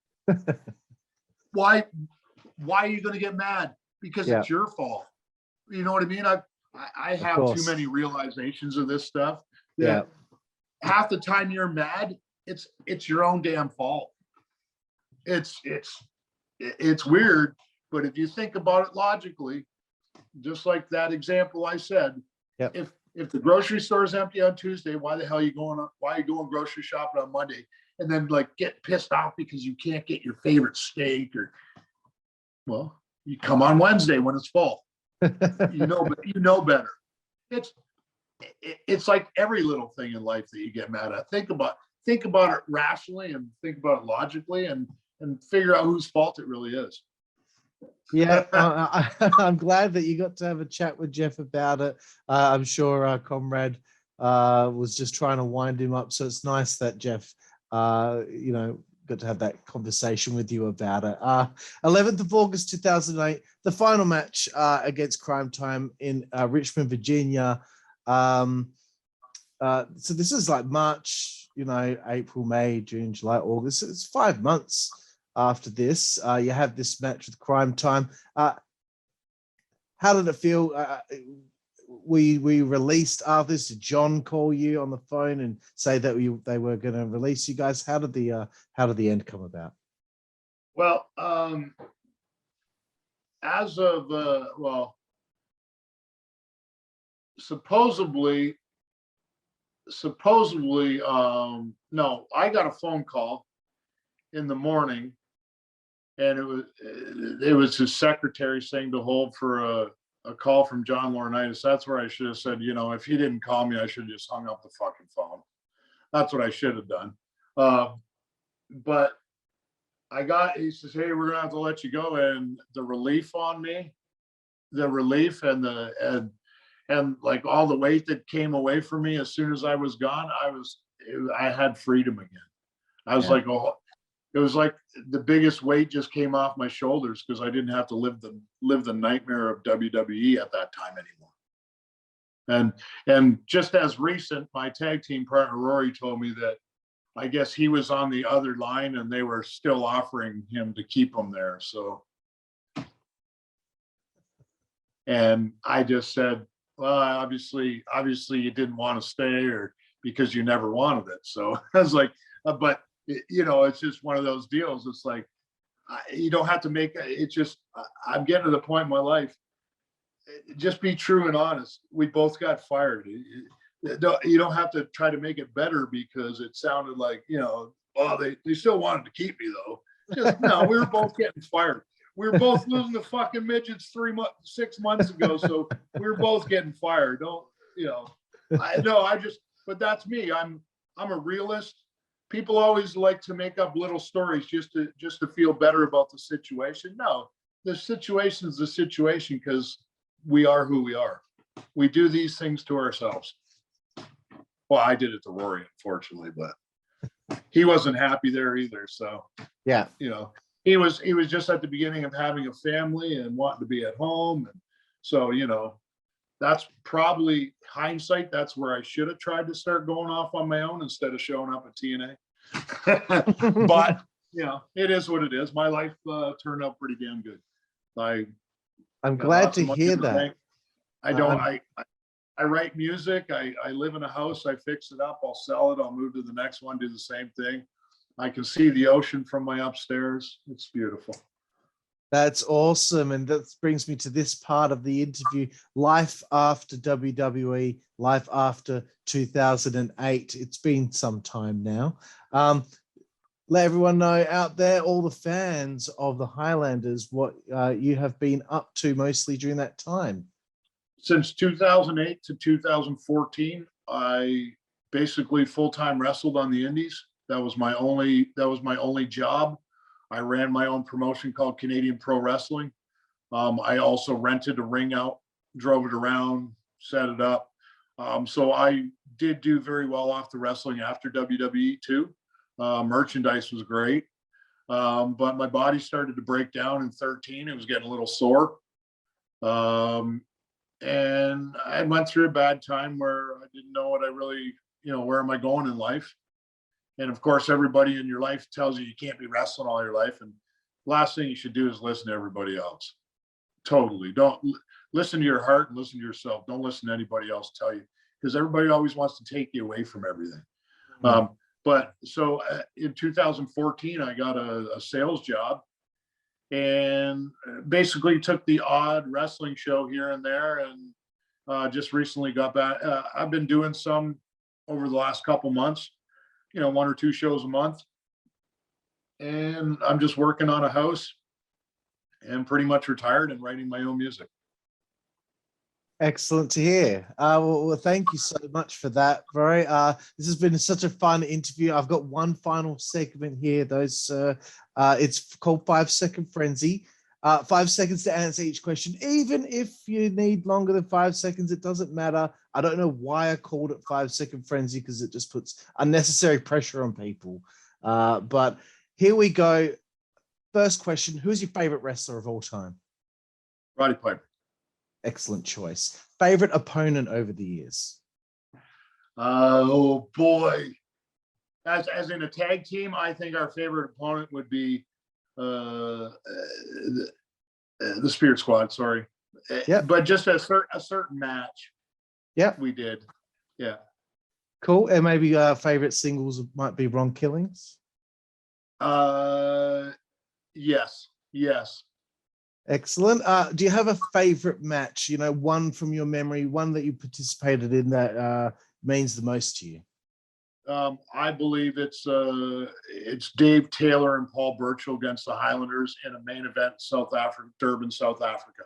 Why are you going to get mad? Because it's your fault. You know what I mean? I have too many realizations of this stuff that half the time you're mad, it's your own damn fault. It's weird, but if you think about it logically, just like that example I said, if the grocery store is empty on Tuesday, why the hell are you going? Why are you going grocery shopping on Monday? And then like get pissed off because you can't get your favorite steak, or well, you come on Wednesday when it's full. You know better. It's like every little thing in life that you get mad at. Think about it rationally and think about it logically, and figure out whose fault it really is. Yeah, I'm glad that you got to have a chat with Jeff about it. I'm sure our comrade was just trying to wind him up. So it's nice that Jeff, got to have that conversation with you about it. 11th of August, 2008, the final match against Crime Time in Richmond, Virginia. So this is like March, April, May, June, July, August. It's 5 months after this. You have this match with Crime Time. How did it feel? We released after this. Did John call you on the phone and say that they were going to release you guys? How did the end come about? Well, as of supposedly, no, I got a phone call in the morning, and it was his secretary saying to hold for a call from John Laurinaitis. That's where I should have said, if he didn't call me, I should have just hung up the fucking phone. That's what I should have done. But he says, hey, we're gonna have to let you go. And the relief on me, and like all the weight that came away from me as soon as I was gone, I had freedom again. I was like, oh, it was like the biggest weight just came off my shoulders because I didn't have to live the nightmare of WWE at that time anymore. And just as recent, my tag team partner Rory told me that I guess he was on the other line and they were still offering him to keep him there. So, and I just said, well, obviously you didn't want to stay, or because you never wanted it. So I was like, but it's just one of those deals. It's like, you don't have to make it. Just, I'm getting to the point in my life. Just be true and honest. We both got fired. You don't have to try to make it better because it sounded like, they still wanted to keep me though. Just no, we were both getting fired. We were both losing to fucking midgets 6 months ago. So we were both getting fired. But that's me. I'm a realist. People always like to make up little stories just to feel better about the situation. No, the situation is the situation because we are who we are. We do these things to ourselves. Well, I did it to Rory, unfortunately, but he wasn't happy there either. So yeah, he was just at the beginning of having a family and wanting to be at home. And so, that's probably hindsight. That's where I should have tried to start going off on my own instead of showing up at TNA. But it is what it is. My life turned out pretty damn good. I'm glad to hear that. I write music. I live in a house. I fix it up. I'll sell it. I'll move to the next one. Do the same thing. I can see the ocean from my upstairs. It's beautiful. That's awesome. And that brings me to this part of the interview, life after WWE, life after 2008. It's been some time now. Let everyone know out there, all the fans of the Highlanders, what you have been up to mostly during that time. Since 2008 to 2014, I basically full-time wrestled on the indies. That was my only job. I ran my own promotion called Canadian Pro Wrestling. I also rented a ring out, drove it around, set it up. So I did do very well off the wrestling after WWE too. Merchandise was great. But my body started to break down in 2013. It was getting a little sore. And I went through a bad time where I didn't know what I really, where am I going in life? And of course, everybody in your life tells you can't be wrestling all your life. And the last thing you should do is listen to everybody else. Totally. Don't listen to your heart and listen to yourself. Don't listen to anybody else tell you, because everybody always wants to take you away from everything. Mm-hmm. But so in 2014, I got a sales job and basically took the odd wrestling show here and there. And Just recently got back. I've been doing some over the last couple months, 1 or 2 shows a month. And I'm just working on a house and pretty much retired and writing my own music. Excellent to hear. Well, thank you so much for that, Rory. This has been such a fun interview. I've got one final segment here, it's called 5 Second Frenzy. 5 seconds to answer each question. Even if you need longer than 5 seconds, it doesn't matter. I don't know why I called it 5 Second Frenzy, because it just puts unnecessary pressure on people. But here we go. First question: who's your favorite wrestler of all time? Roddy Piper. Excellent choice. Favorite opponent over the years? Oh boy. As in a tag team, I think our favorite opponent would be the Spirit Squad. Sorry. Yep. But just a certain match. Yep. We did. Yeah. Cool. And maybe favorite singles might be Ron Killings. Yes. Excellent. Do you have a favorite match? One from your memory, one that you participated in that means the most to you? I believe it's Dave Taylor and Paul Burchill against the Highlanders in a main event in South Africa, Durban, South Africa.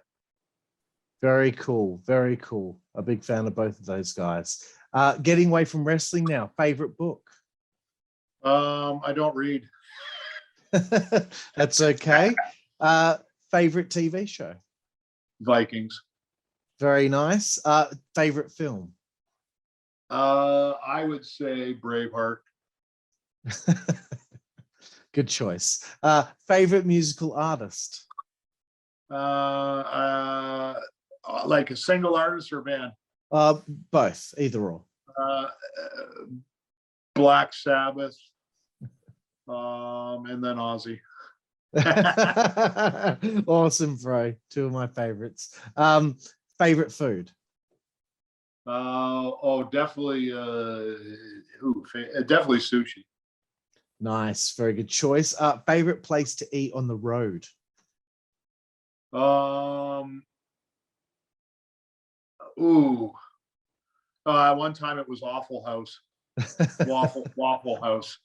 Very cool. Very cool. A big fan of both of those guys. Getting away from wrestling now. Favorite book? I don't read. That's okay. Favorite TV show? Vikings. Very nice. Favorite film? I would say Braveheart. Good choice. Favorite musical artist? Like a single artist or band? Both, either or. Black Sabbath, and then Ozzy. Awesome, bro. 2 of my favorites. Favorite food? Definitely definitely sushi. Nice, very good choice. Favorite place to eat on the road? One time it was Waffle House. Waffle House.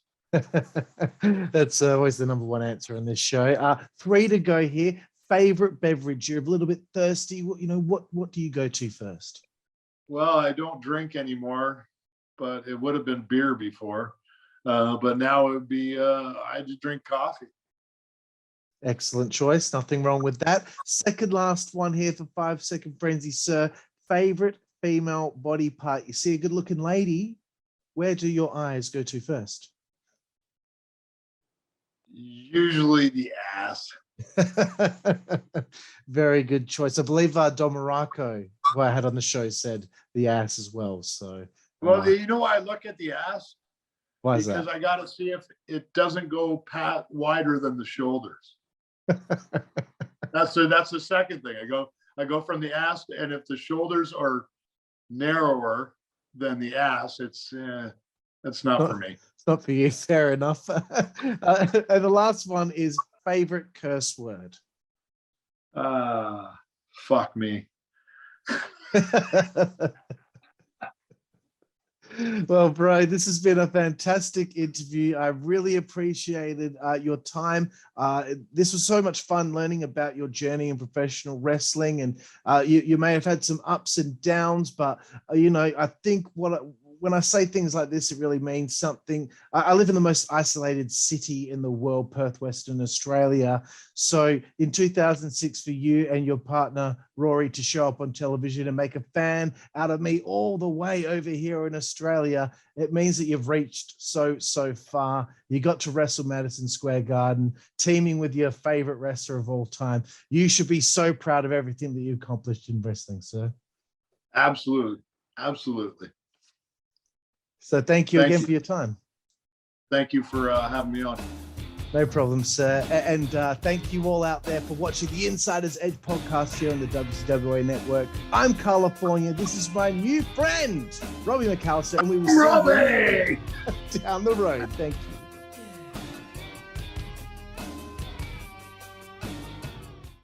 That's always the number one answer on this show. 3 to go here. Favorite beverage? You're a little bit thirsty. What do you go to first? Well, I don't drink anymore, but it would have been beer before. But now it would be I just drink coffee. Excellent choice. Nothing wrong with that. Second last one here for 5 Second Frenzy, sir. Favorite female body part? You see a good looking lady, where do your eyes go to first? Usually the ass. Very good choice. I believe Don Morocco, who I had on the show, said the ass as well. So, well, you know why I look at the ass? Why is because that? I got to see if it doesn't go wider than the shoulders. That's the second thing. I go from the ass, and if the shoulders are narrower than the ass, that's not for me. It's not for you. Fair enough. And the last one is favorite curse word. Fuck me. Well, bro, this has been a fantastic interview. I really appreciated your time. This was so much fun learning about your journey in professional wrestling, and you may have had some ups and downs, but I think when I say things like this, it really means something. I live in the most isolated city in the world, Perth, Western Australia. So in 2006, for you and your partner, Rory, to show up on television and make a fan out of me all the way over here in Australia, it means that you've reached so far. You got to wrestle Madison Square Garden, teaming with your favorite wrestler of all time. You should be so proud of everything that you accomplished in wrestling, sir. Absolutely. So thank you again for your time. Thank you for having me on. No problem, sir. And thank you all out there for watching the Insider's Edge podcast here on the WCWA Network. I'm California. This is my new friend, Robbie McAllister, and we will see you down the road. Thank you.